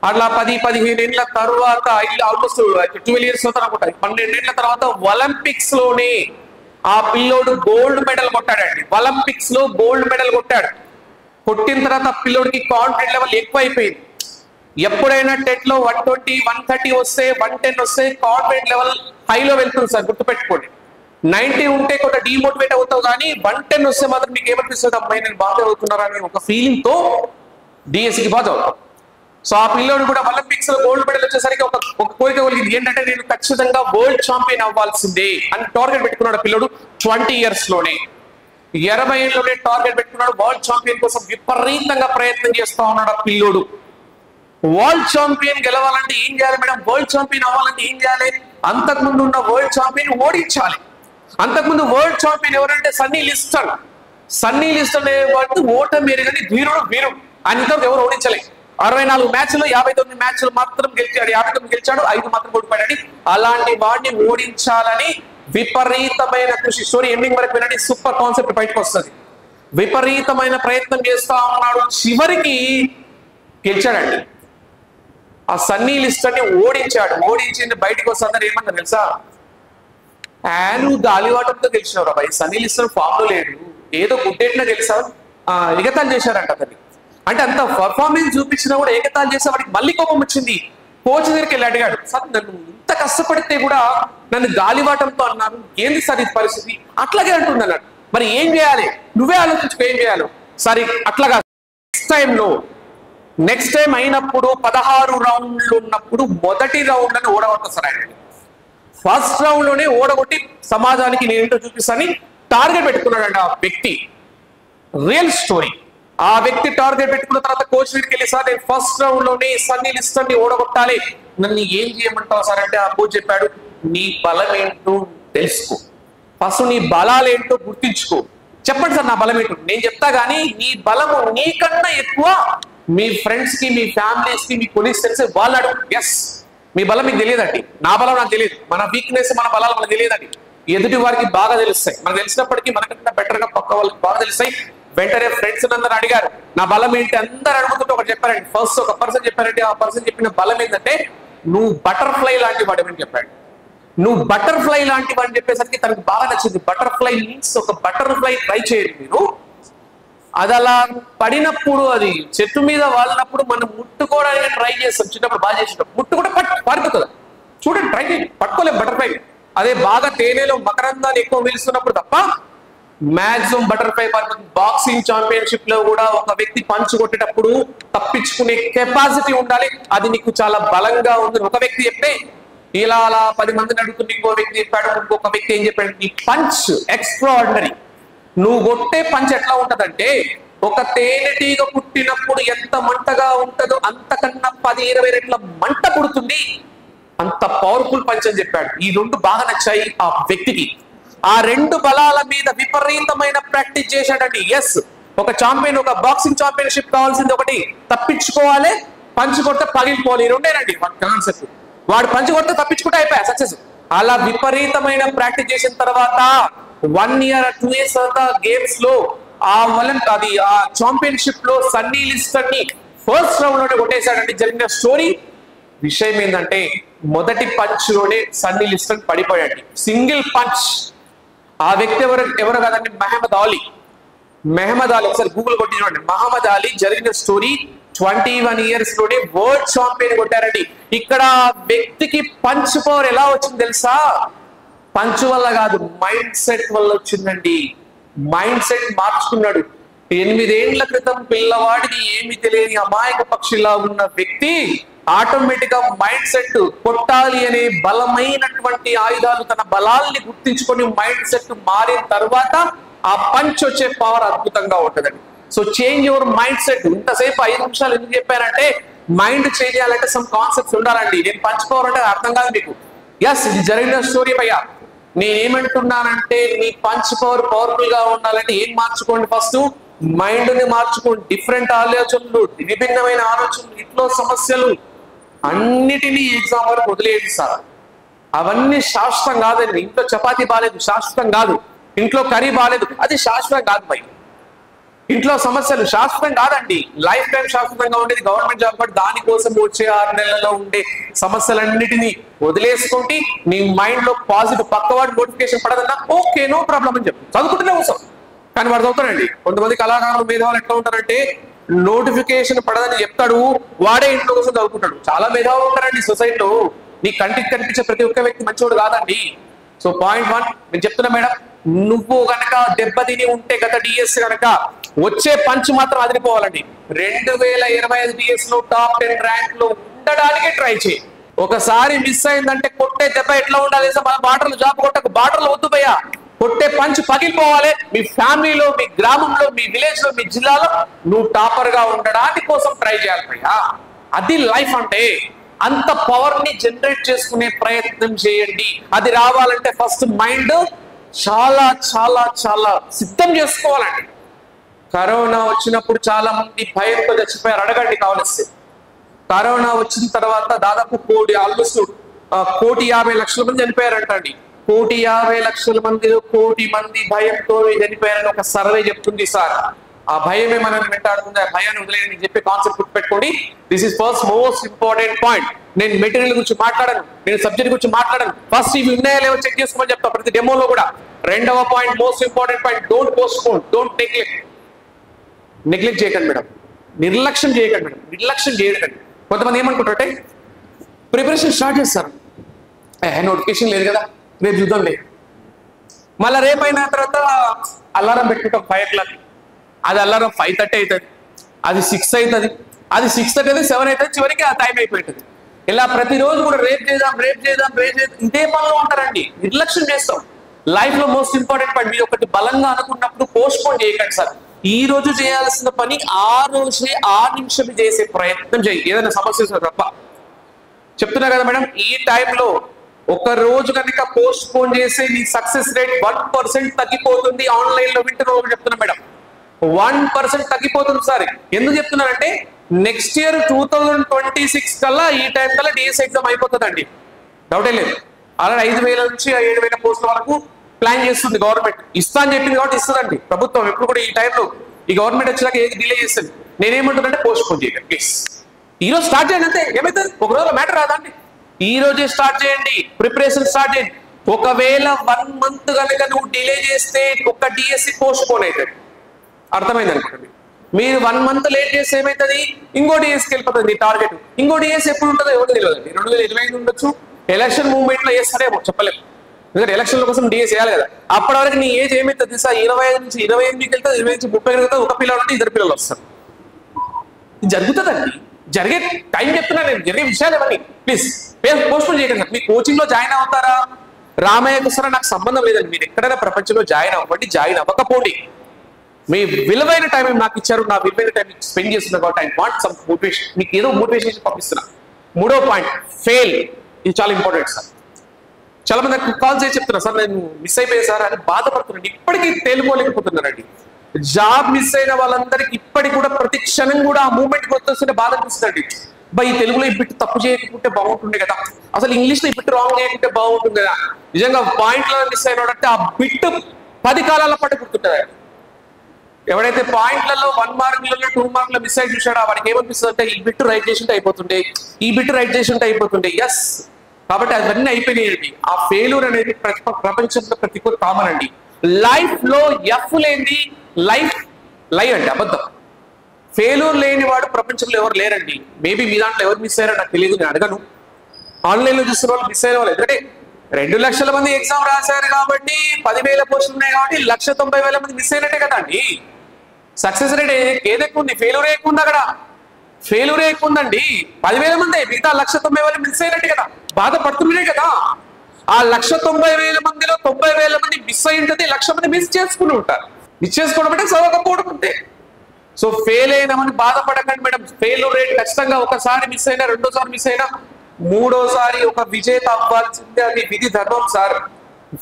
అట్లా 10-15 ఏళ్ల తర్వాత, ఆల్మోస్ట్ 12 years అనుకుంటా, 12 ఏళ్ల తర్వాత ఒలింపిక్స్ లోనే ఆ పిల్లోడు గోల్డ్ మెడల్ కొట్టాడండి. ఒలింపిక్స్ లో గోల్డ్ మెడల్ కొట్టాడు. కొట్టిన తర్వాత ఆ పిల్లోడికి కాన్ఫిడెంట్ లెవెల్ ఎక్కువ అయిపోయింది. ఎప్పుడైనా టెట్ లో 120, 130 వస్తే, 110 వస్తే కాన్ఫిడెంట్ లెవెల్ హైలో వెళ్తుంది సార్, గుర్తుపెట్టుకోండి. 90 ఉంటే కొంత డిమోటివేట్ అవుతావు, కానీ 110 వస్తే మాత్రం మీకు ఏమనిపిస్తుంది? అమ్మాయి నేను బాగా చదువుతున్నారని ఒక ఫీలింగ్ తో డిఎస్సికి బాగా చదువుతాం. సో ఆ పిల్లోడు కూడా ఒలింపిక్స్ లో గోల్డ్ మెడల్ వచ్చేసరికి ఒక కోరిక కలిగింది, ఏంటంటే నేను ఖచ్చితంగా వరల్డ్ ఛాంపియన్ అవ్వాల్సిందే అని టార్గెట్ పెట్టుకున్నాడు పిల్లోడు. 20 years లోనే, 20 ఏళ్ళలోనే టార్గెట్ పెట్టుకున్నాడు. వరల్డ్ ఛాంపియన్ కోసం విపరీతంగా ప్రయత్నం చేస్తా ఉన్నాడు ఆ పిల్లోడు. వరల్డ్ ఛాంపియన్ గెలవాలంటే ఏం చేయాలి మేడం? వరల్డ్ ఛాంపియన్ అవ్వాలంటే ఏం చేయాలి? అంతకుముందు ఉన్న వరల్డ్ ఛాంపియన్ ఓడించాలి. అంతకుముందు వరల్డ్ ఛాంపియన్ ఎవరంటే సన్నీ లిస్టన్. సన్నీ లిస్ట్ అనేవాడు ఓటమి ఎరగని ధీరుడు వీరుడు. ఆయన ఇంతవరకు ఎవరు ఓడించలే. 64 మ్యాచ్లు 59 మ్యాచ్లు మాత్రం గెలిచాడు, 59 గెలిచాడు, 5 మాత్రం ఓడిపోయాడని. అలాంటి వాడిని ఓడించాలని విపరీతమైన కృషి. స్టోరీ ఎండింగ్ వరకు వినండి, సూపర్ కాన్సెప్ట్ బయటకు వస్తుంది. విపరీతమైన ప్రయత్నం చేస్తా ఉన్నాడు, చివరికి గెలిచాడండి. ఆ సన్నీ లిస్ట్ అని ఓడించాడు. ఓడించి బయటకు వస్తుందని ఏమన్నా తెలుసా, నువ్వు గాలివాటంతో గెలిచినవరా భయ్, సన్నీ లిస్ట్ ఫామ్ లో లేడు, ఏదో గుడ్డేట్లా గెలిచావు, ఎగతాలు చేశారంట అతన్ని. అంటే అంత పర్ఫార్మెన్స్ చూపించినా కూడా ఎగతాలు చేసే వాడికి మళ్ళీ కోపం వచ్చింది. కోచ్ దగ్గరికి వెళ్ళి అడిగాడు, సార్ నన్ను ఇంత కష్టపడితే కూడా నన్ను గాలివాటంతో అన్నారు, ఏంది సార్ ఇది పరిస్థితి? అట్లాగే అంటుంది అన్నాడు. మరి ఏం చేయాలి, నువ్వే ఆలోచించుకో ఏం చేయాలో. సరే అట్లాగా నెక్స్ట్ టైం అయినప్పుడు 16 రౌండ్లు ఉన్నప్పుడు మొదటి రౌండ్ అని ఓడగొట్టా సార్ ఆయన. ఫస్ట్ రౌండ్ లోనే ఓడగొట్టి సమాజానికి నేనేంటో చూపిస్తానని టార్గెట్ పెట్టుకున్నాడు ఆ వ్యక్తి. Real story. ఆ వ్యక్తి టార్గెట్ పెట్టుకున్న తర్వాత కోచ్ దగ్గరికి వెళ్ళి, సార్ నేను ఫస్ట్ రౌండ్ లోనే సన్నీ లిస్ట్ ని ఓడగొట్టాలి, నన్ను ఏం చేయమంటావు సార్ అంటే ఆ కోచ్ చెప్పాడు, నీ బలం ఏంటో తెలుసుకో, ఫస్ట్ నీ బలాలు ఏంటో గుర్తించుకో. చెప్పండి సార్ నా బలం ఏంటో. నేను చెప్తా గానీ నీ బలము నీకన్నా ఎక్కువ మీ ఫ్రెండ్స్ కి, మీ ఫ్యామిలీస్ కి, మీ కొలీగ్స్ తెలిసే వాళ్ళు అడుగు. ఎస్, మీ బలం మీకు తెలియదండి, నా బలం నాకు తెలియదు, మన వీక్నెస్ మన బలాలు మనకు తెలియదండి. ఎదుటి వారికి బాగా తెలుస్తాయి. మనకు తెలిసినప్పటికీ మనకంటే బెటర్ గా పక్క వాళ్ళకి బాగా తెలుస్తాయి. వెంటనే ఫ్రెండ్స్ అందరూ అడిగారు నా బలం ఏంటి, అందరు అడుగుతుంటే ఒకటి చెప్పారండి. ఫస్ట్ ఒక పర్సన్ చెప్పారంటే ఆ పర్సన్ చెప్పిన బలం ఏంటంటే నువ్వు బటర్ఫ్లై లాంటి వాడమని చెప్పాడు. నువ్వు బటర్ఫ్లై లాంటి వాడిని చెప్పేసరికి తనకు బాగా నచ్చింది. బటర్ఫ్లై మీన్స్ ఒక బటర్ఫ్లై ట్రై చేయండి మీరు. అది అలా పడినప్పుడు, అది చెట్టు మీద వాలినప్పుడు మనం ముట్టుకోవడానికి ట్రై చేస్తాం. చిన్నప్పుడు బాగా చేసినప్పుడు ముట్టు కూడా పారిపోతుంది. చూడండి, ట్రై చేయండి, పట్టుకోలేము బటర్ఫ్లై. అదే బాగా తేనెలో మకరందాన్ని ఎక్కువ పిలుస్తున్నప్పుడు తప్ప మాక్సిమం బటర్ఫ్లై పారిపోతుంది. బాక్సింగ్ ఛాంపియన్షిప్ లో కూడా ఒక వ్యక్తి పంచ్ కొట్టేటప్పుడు తప్పించుకునే కెపాసిటీ ఉండాలి. అది నీకు చాలా బలంగా ఉంది. ఒక వ్యక్తి చెప్తే ఇలా అలా 10 మందిని అడుగుతుంది, ఇంకో వ్యక్తి చెప్పాడు, ఇంకొక వ్యక్తి ఏం చెప్పాడు, నీ పంచ్ ఎక్స్ట్రాఆర్డినరీ. నువ్వు కొట్టే పంచ్ ఎట్లా ఉంటదంటే ఒక తేనెటీగ పుట్టినప్పుడు ఎంత మంటగా ఉంటుందో అంతకన్నా 10-20 రెట్ల మంట పుడుతుంది. అంత పవర్ఫుల్ పంచ్ అని చెప్పాడు. ఈ 2 బాగా నచ్చాయి ఆ వ్యక్తికి. ఆ 2 బలాల మీద విపరీతమైన ప్రాక్టీస్ చేశాడండి. ఎస్, ఒక ఛాంపియన్, ఒక బాక్సింగ్ ఛాంపియన్షిప్ కావాల్సింది ఒకటి, తప్పించుకోవాలి, పంచ్ కొడితే పగిలిపోవాలి. ఈ 2ఏనండి వాడి కాన్సెప్ట్. వాడు పంచ్ కొడితే తప్పించుకుంటే అయిపోయా సక్సెస్. అలా విపరీతమైన ప్రాక్టీస్ చేసిన తర్వాత 1 year 2 years తర్వాత గేమ్స్ లో ఆ ఛాంపియన్షిప్ లో సన్నీ లిస్ట్ ని ఫస్ట్ రౌండ్ లోనే కొట్టేశాడండి. జరిగిన స్టోరీ విషయం ఏంటంటే మొదటి పంచ్ లోనే సన్నీ లిస్ట్ అని పడిపోయాడు, సింగిల్ పంచ్. ఆ వ్యక్తి ఎవరు కాదండి, మహమ్మద్ అలీ. ఒకసారి గూగుల్ కొట్టి చూడండి. మహమ్మద్ అలీ జరిగిన స్టోరీ 21 years లోనే వరల్డ్ ఛాంపియన్ కొట్టారండి. ఇక్కడ వ్యక్తికి పంచ్ పవర్ ఎలా వచ్చింది తెలుసా? పంచ్ వల్ల కాదు, మైండ్ సెట్ వల్ల వచ్చిందండి. మైండ్ సెట్ మార్చుకున్నాడు. 8 ఏళ్ల క్రితం పిల్లవాడికి ఏమి తెలియని అమాయక పక్షిలా ఉన్న వ్యక్తి ఆటోమేటిక్ గా మైండ్ సెట్ కొట్టాలి అనే బలమైనటువంటి ఆయుధాలు, తన బలాల్ని గుర్తించుకొని మైండ్ సెట్ మారిన తర్వాత ఆ పంచ్ వచ్చే పవర్ అద్భుతంగా ఉంటుందండి. So change your mind set. ఇంతసేపు 5 నిమిషాలు ఎందుకు చెప్పారంటే మైండ్ చేంజ్ చేయాలంటే సమ్ కాన్సెప్ట్స్ ఉండాలండి. నేను పంచ్ పవర్ అంటే అర్థం కాదు మీకు. ఎస్, ఇది జరిగిన స్టోరీ భయ్యా. నేనేమంటున్నానంటే మీ పంచ్ పవర్ఫుల్ గా ఉండాలంటే ఏం మార్చుకోండి, ఫస్ట్ మైండ్ ని మార్చుకోండి. డిఫరెంట్ ఆలోచనలు, విభిన్నమైన ఆలోచనలు, ఇంట్లో సమస్యలు అన్నిటినీ ఎగ్జామ్ వరకు వదిలేయండి సార్. అవన్నీ శాశ్వతం కాదండి. ఇంట్లో చపాతీ బాలేదు, శాశ్వతం కాదు. ఇంట్లో కర్రీ బాలేదు, అది శాశ్వతం కాదు భయ్. ఇంట్లో సమస్యలు శాశ్వతం కాదండి. లైఫ్ టైం శాశ్వతంగా ఉండేది గవర్నమెంట్ జాబ్. బట్ దానికోసం వచ్చే 6 నెలల్లో ఉండే సమస్యలన్నిటినీ వదిలేసుకుంటే నీ మైండ్ లో పాజిటివ్, పక్కవాడి నోటిఫికేషన్ పడదన్నా ఓకే నో ప్రాబ్లం అని చెప్పి చదువుకుంటూనే కోసం. కానీ వాడు చదువుతాడండి. కొంతమంది కళాకారులు, మేధావులు ఎట్లా ఉంటారంటే నోటిఫికేషన్ పడదని చెప్తాడు, వాడే ఇంట్లో కోసం చదువుకుంటాడు. చాలా మేధావులు ఉంటారండి సొసైటీలో. నీ కంటికి కనిపించే ప్రతి ఒక్క వ్యక్తి మంచివాడు కాదండి. సో పాయింట్ 1 నేను చెప్తున్నా మేడం, నువ్వు గనక దెబ్బతిని ఉంటే గత డిఎస్ కనుక వచ్చే పంచ్ మాత్రం అదిరిపోవాలండి. 2025 డిఎస్ లో టాప్ 10 ర్యాంక్ లో ఉండడానికి ట్రై చేయి. ఒకసారి మిస్ అయిందంటే కొట్టే దెబ్బ ఎట్లా ఉండాలి? మన బార్డర్లు జాబ్ కొట్టకు, బార్డర్లు వద్దు భయ్యా. కొట్టే పంచ్ పగిలిపోవాలి. మీ ఫ్యామిలీలో, మీ గ్రామంలో, మీ విలేజ్ లో, మీ జిల్లాలో నువ్వు టాపర్ గా ఉండడానికి కోసం ట్రై చేయాలి భయ్యా. అది లైఫ్ అంటే. అంత పవర్ ని జనరేట్ చేసుకునే ప్రయత్నం చేయండి. అది రావాలంటే ఫస్ట్ మైండ్ చాలా చాలా చాలా సిద్ధం చేసుకోవాలండి. కరోనా వచ్చినప్పుడు చాలా మంది భయంతో చచ్చిపోయారు, అడగండి కావలిస్తే. కరోనా వచ్చిన తర్వాత దాదాపు ఆల్మోస్ట్ 1,50,00,000 మంది చనిపోయారంట అండి. 1,50,00,000 మందిలో 1,00,00,000 మంది భయంతో చనిపోయారని ఒక సర్వే చెప్తుంది సార్. ఆ భయమే మనల్ని వెంటాడుతుంది. ఆ భయాన్ని వదిలేని చెప్పే కాన్సెప్ట్ గుర్తుపెట్టుకోండి. This is first most important point. నేను మెటీరియల్ గురించి మాట్లాడను, నేను సబ్జెక్ట్ గురించి మాట్లాడను. ఫస్ట్ ఇవి ఉన్నాయా లేవో చెక్ చేసుకోమని చెప్తా ప్రతి డెమోలో కూడా. రెండవ point, most important point, don't postpone, don't neglect చేయకండి మేడం, నిర్లక్ష్యం చేయకండి మేడం, నిర్లక్ష్యం చేయకండి. కొంతమంది ఏమనుకుంటారంటే ప్రిపరేషన్ స్టార్ట్ చేస్తారు, నోటిఫికేషన్ లేదు కదా రేపు చూద్దాంలే, మళ్ళీ రేపు అయిన తర్వాత అలారం పెట్టుకుంటాం 5 o'clock. అది అలారం 5:30 అవుతుంది, అది 6 అవుతుంది, అది 6:30 అవుతుంది, 7 అవుతుంది, చివరికి ఆ టైం అయిపోతుంది. ఇలా ప్రతిరోజు కూడా రేపు చేద్దాం ఇదే పనిలో ఉంటారండి, నిర్లక్ష్యం చేస్తాం. లైఫ్ లో మోస్ట్ ఇంపార్టెంట్ పాయింట్, మీరు ఒకటి బలంగా అనుకున్నప్పుడు పోస్ట్ పోన్ చేయకండి సార్. ఈ రోజు చేయాల్సిన పని ఆ రోజే ఆ నిమిషం చేసే ప్రయత్నం చేయి, ఏదైనా సమస్య తప్ప. చెప్తున్నా కదా మేడం, ఈ టైంలో ఒక రోజు కనుక పోస్ట్ పోన్ చేస్తే మీ సక్సెస్ రేట్ 1% తగ్గిపోతుంది. ఆన్లైన్ లో వింటున్న చెప్తున్నా మేడం, 1% తగ్గిపోతుంది సార్. ఎందుకు చెప్తున్నానంటే నెక్స్ట్ ఇయర్ 2026 కల్లా ఈ టైం కల్లా డిఎస్సి ఎగ్జామ్ అయిపోతుందండి, డౌటే లేదు. అలా 5,000 నుంచి 7,000 పోస్టుల వరకు ప్లాన్ చేస్తుంది గవర్నమెంట్. ఇస్తా అని చెప్పింది కాబట్టి ఇస్తుందండి ప్రభుత్వం. ఎప్పుడు కూడా ఈ టైంలో ఈ గవర్నమెంట్ వచ్చాక ఏది డిలే చేస్తుంది. నేనేమంటున్నానంటే పోస్ట్ పోన్ చేయండి ప్లీజ్. ఈ రోజు స్టార్ట్ చేయండి అంతే, ఏమైతుంది ఒక రోజు మ్యాటర్ రాదండి. ఈ రోజే స్టార్ట్ చేయండి, ప్రిపరేషన్ స్టార్ట్ చేయండి. ఒకవేళ 1 month కనుక నువ్వు డిలే చేస్తే ఒక డిఎస్సి పోస్ట్ పోన్ అవుతుంది, అర్థమైంది అనుకోండి. మీరు 1 month లేట్ చేస్తే ఏమవుతుంది, ఇంకో డిఎస్కి వెళ్ళిపోతుంది టార్గెట్. ఇంకో డిఎస్ ఎప్పుడు ఉంటుందో ఎవరు తెలియదండి. 2025 ఉండొచ్చు, ఎలక్షన్ మూవ్మెంట్ లో వేస్తారేమో చెప్పలేము, ఎందుకంటే ఎలక్షన్ల కోసం డిఎస్ చేయాలి కదా. అప్పటి వరకు నీ ఏజ్ ఏమైతుంది తెలుసా, 25 నుంచి 28 వెళ్తుంది, 20 నుంచి 30 వెళ్తుంది. ఒక పిల్లలు ఉంటే 2 పిల్లలు వస్తారు. జరుగుతుందండి, జరిగే టైం చెప్తున్నా నేను, జరిగే విషయాలు ఇవన్నీ. ప్లీజ్ పోస్ట్ పోన్ చేయకండి. మీ కోచింగ్ లో జాయిన్ అవుతారా రామయ్యకు వస్తారా నాకు సంబంధం లేదండి. మీరు ఎక్కడైనా ప్రపంచంలో జాయిన్ అవ్వండి, జాయిన్ అవ్వకపోండి. మీ విలువైన టైం నాకు ఇచ్చారు, నా విలువైన టైం స్పెండ్ చేస్తున్నా కాబట్టి ఐ వాంట్ సమ్ మోటివేషన్. మీకు ఏదో మోటివేషన్ పంపిస్తున్నా. 3వ పాయింట్, ఫెయిల్. ఇది చాలా ఇంపార్టెంట్ సార్. చాలా మంది నాకు కాల్ చేసి చెప్తున్నా సార్ నేను మిస్ అయిపోయాను సార్ అని బాధపడుతున్నాండి. ఇప్పటికీ తేలిపోలేకపోతున్నారండి. జాబ్ మిస్ అయిన వాళ్ళందరికీ ఇప్పటికి కూడా ప్రతి క్షణం కూడా ఆ మూమెంట్ గుర్తొస్తుంటే బాధ అనిపిస్తుందండి. ఈ తెలుగులో ఈ బిట్ తప్పు చేయకుంటే బాగుంటుండే కదా, అసలు ఇంగ్లీష్ లో ఈ బిట్ రాంగ్ చేయకుంటే బాగుంటుంది కదా. నిజంగా పాయింట్లో మిస్ అయినాడంటే ఆ బిట్ 10 కాలాల పాటు గుర్తుంటుంది. ఎవడైతే పాయింట్లలో 1 మార్కులలో 2 మార్కులు మిస్ అయి చూసాడో వాడికి ఏమనిపిస్తుంది అంటే ఈ బిట్ రైట్ చేసి ఉంటే అయిపోతుండే, ఈ బిట్ రైట్ చేసి ఉంటే అయిపోతుండే. ఎస్, కాబట్టి అవన్నీ అయిపోయినాయండి. ఆ ఫెయిల్యూర్ అనేది ప్రపంచంలో ప్రతి ఒక్కరు కామన్ అండి. లైఫ్ లో ఎఫ్ లేని లైఫ్ లై అండి, అబద్ధం. ఫెయిల్యూర్ లేని వాడు ప్రపంచంలో ఎవరు లేరండి. మేబీ మీ దాంట్లో ఎవరు మిస్ అయ్యారో నాకు తెలియదు, నేను అడగను. ఆన్లైన్ లో చూస్తున్న వాళ్ళు మిస్ అయిన వాళ్ళు, ఎందుకంటే 2 లక్షల మంది ఎగ్జామ్ రాశారు కాబట్టి 10,000 పోస్టులు ఉన్నాయి కాబట్టి 1,90,000 మంది మిస్ అయినట్టే కదా అండి. సక్సెస్ రేట్ ఏది ఎక్కువ ఉంది, ఫెయిల్యూర్ ఎక్కువ ఉంది. అక్కడ ఫెయిల్యూర్ ఎక్కువ ఉందండి. 10,000 మంది, మిగతా 1,90,000 మిస్ అయినట్టే కదా, బాధపడుతున్నాడే కదా. ఆ 1,90,000 మందిలో 90,000 మంది మిస్ అయి ఉంటుంది, 1,00,000 మంది మిస్ చేసుకుని ఉంటారు. మిస్ చేసుకోవడం అంటే చదవకపోవడం అంతే. సో ఫెయిల్ అయినామని బాధపడకండి మేడం. ఫెయిల్యూర్ రేట్ ఖచ్చితంగా ఒకసారి మిస్ అయినా, రెండోసారి మిస్ అయినా, మూడోసారి ఒక విజేత అవ్వాల్సిందే. అది విధి ధర్మం సార్.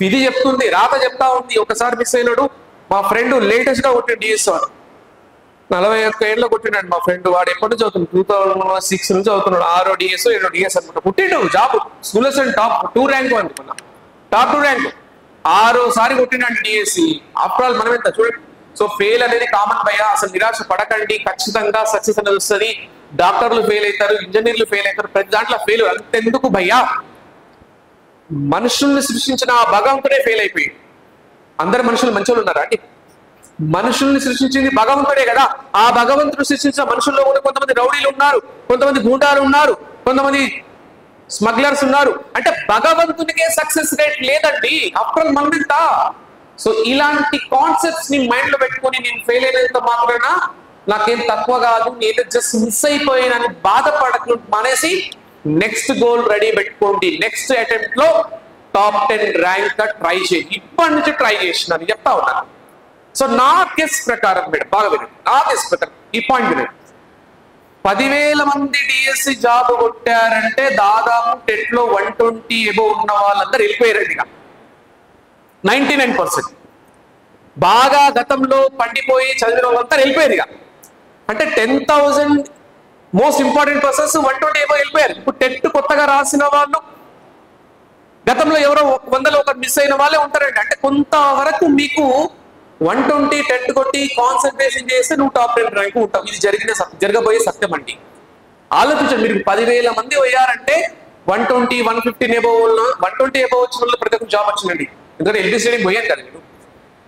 విధి చెప్తుంది, రాత చెప్తా ఉంది. ఒకసారి మిస్ అయినాడు. మా ఫ్రెండ్ లేటెస్ట్ గా కొట్టిన డిఎస్ వాడు 41 ఏళ్ళు కొట్టినాడు మా ఫ్రెండ్. వాడు ఎప్పటి నుంచి అవుతుంది, 2006 నుంచి అవుతున్నాడు. 6 డిఎస్ 7 డిఎస్ అనుకుంటా పుట్టిండు. జాబ్ స్కూల్ టాప్ 2 ర్యాంక్ అనుకున్నా, టాప్ 2 ర్యాంక్ 6సారి కొట్టినాడు డిఎస్సి. ఆఫ్టర్ ఆల్ మనం ఎంత చూడండి. సో ఫెయిల్ అనేది కామన్ భయ్యా, అసలు నిరాశ పడకండి. ఖచ్చితంగా సక్సెస్ అనేది వస్తుంది. డాక్టర్లు ఫెయిల్ అవుతారు, ఇంజనీర్లు ఫెయిల్ అవుతారు, ప్రతి దాంట్లో ఫెయిల్. అంతెందుకు భయ్యా, మనుషుల్ని సృష్టించిన ఆ భగవంతుడే ఫెయిల్ అయిపోయి. అందరు మనుషులు మంచోళ్ళు ఉన్నారా అండి? మనుషుల్ని సృష్టించింది భగవంతుడే కదా. ఆ భగవంతుడు సృష్టించిన మనుషుల్లో కూడా కొంతమంది రౌడీలు ఉన్నారు, కొంతమంది గూండాలు ఉన్నారు, కొంతమంది స్మగ్లర్స్ ఉన్నారు. అంటే భగవంతునికే సక్సెస్ రేట్ లేదండి. ఆఫ్టర్ మనమెంతా. సో ఇలాంటి కాన్సెప్ట్స్ ని మైండ్ లో పెట్టుకొని నేను ఫెయిల్ అయినంత మాత్రాన నాకేం తక్కువ కాదు, నేను జస్ట్ మిస్ అయిపోయానని బాధపడకుండా మానేసి నెక్స్ట్ గోల్ రెడీ పెట్టుకోండి. నెక్స్ట్ అటెంప్ట్ లో టాప్ 10 ర్యాంక్ ట్రై చేయండి. ఇప్పటి నుంచి ట్రై చేసినాను చెప్తా ఉన్నాను. సో నా గెస్ ప్రకారం మేడం, బాగా వినండి, నా గెస్ ప్రకారం ఈ పాయింట్ వినండి. 10,000 మంది డిఎస్సి జాబ్ కొట్టారంటే దాదాపు టెట్ లో 120 ఎబో ఉన్న వాళ్ళందరూ వెళ్ళిపోయారండి. 99%. బాగా గతంలో పండిపోయి చదివిన వాళ్ళంతా వెళ్ళిపోయారు ఇక. అంటే 10,000 మోస్ట్ ఇంపార్టెంట్ పర్సన్స్ 120 ఏమో వెళ్ళిపోయారు. ఇప్పుడు టెట్ కొత్తగా రాసిన వాళ్ళు గతంలో ఎవరో 100లో ఒకరు మిస్ అయిన వాళ్ళే ఉంటారండి. అంటే కొంతవరకు మీకు 120 టెట్ కొట్టి కాన్సన్ట్రేషన్ చేస్తే నువ్వు టాప్ 10 ర్యాంక్ ఉంటావు. ఇది జరగబోయే సత్యం అండి. ఆలోచించండి, మీరు 10,000 మంది పోయారంటే 120, 150 ఎబో 120 ఎబో వచ్చిన వాళ్ళు ప్రతి ఒక్క జాబ్ వచ్చిందండి. ఎందుకంటే ఎల్బీ స్టేడియం పోయాను కదా మీరు.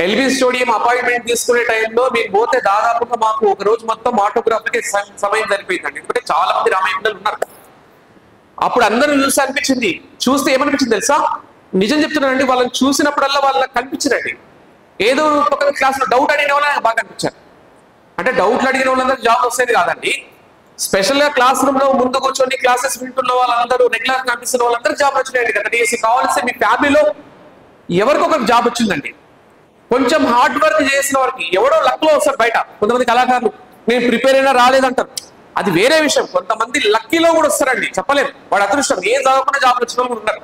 ఎల్బీ స్టేడియం అపాయింట్మెంట్ తీసుకునే టైంలో మీకు పోతే దాదాపుగా మాకు ఒక రోజు మొత్తం ఆటోగ్రాఫ్కి సమయం సరిపోయిందండి. ఎందుకంటే చాలా మంది రామయ్య పిల్లలు ఉన్నారు. అప్పుడు అందరూ చూసి అనిపించింది, చూస్తే ఏమనిపించింది తెలుసా? నిజం చెప్తున్నానండి, వాళ్ళని చూసినప్పుడల్లా వాళ్ళకి కనిపించినట్టు ఏదో పక్కన క్లాస్లో డౌట్ అడిగిన వాళ్ళని బాగా కనిపించారు. అంటే డౌట్లు అడిగిన వాళ్ళందరూ జాబ్ వస్తేది కాదండి, స్పెషల్ గా క్లాస్ రూమ్ లో ముందు కూర్చొని క్లాసెస్ వింటున్న వాళ్ళందరూ, రెగ్యులర్ కనిపిస్తున్న వాళ్ళందరూ జాబ్ వచ్చినాయండి కదా. డిఎస్సి కావాల్సి మీ ఫ్యామిలీలో ఎవరికొకరికి జాబ్ వచ్చిందండి. కొంచెం హార్డ్ వర్క్ చేసిన వారికి ఎవడో లక్లో వస్తారు బయట. కొంతమంది కళాకారులు నేను ప్రిపేర్ అయినా రాలేదంటారు, అది వేరే విషయం. కొంతమంది లక్కీలో కూడా వస్తారండి, చెప్పలేము. వాడు అదృష్టం, ఏం చదవకుండా జాబ్ వచ్చిన వాళ్ళు ఉన్నారు.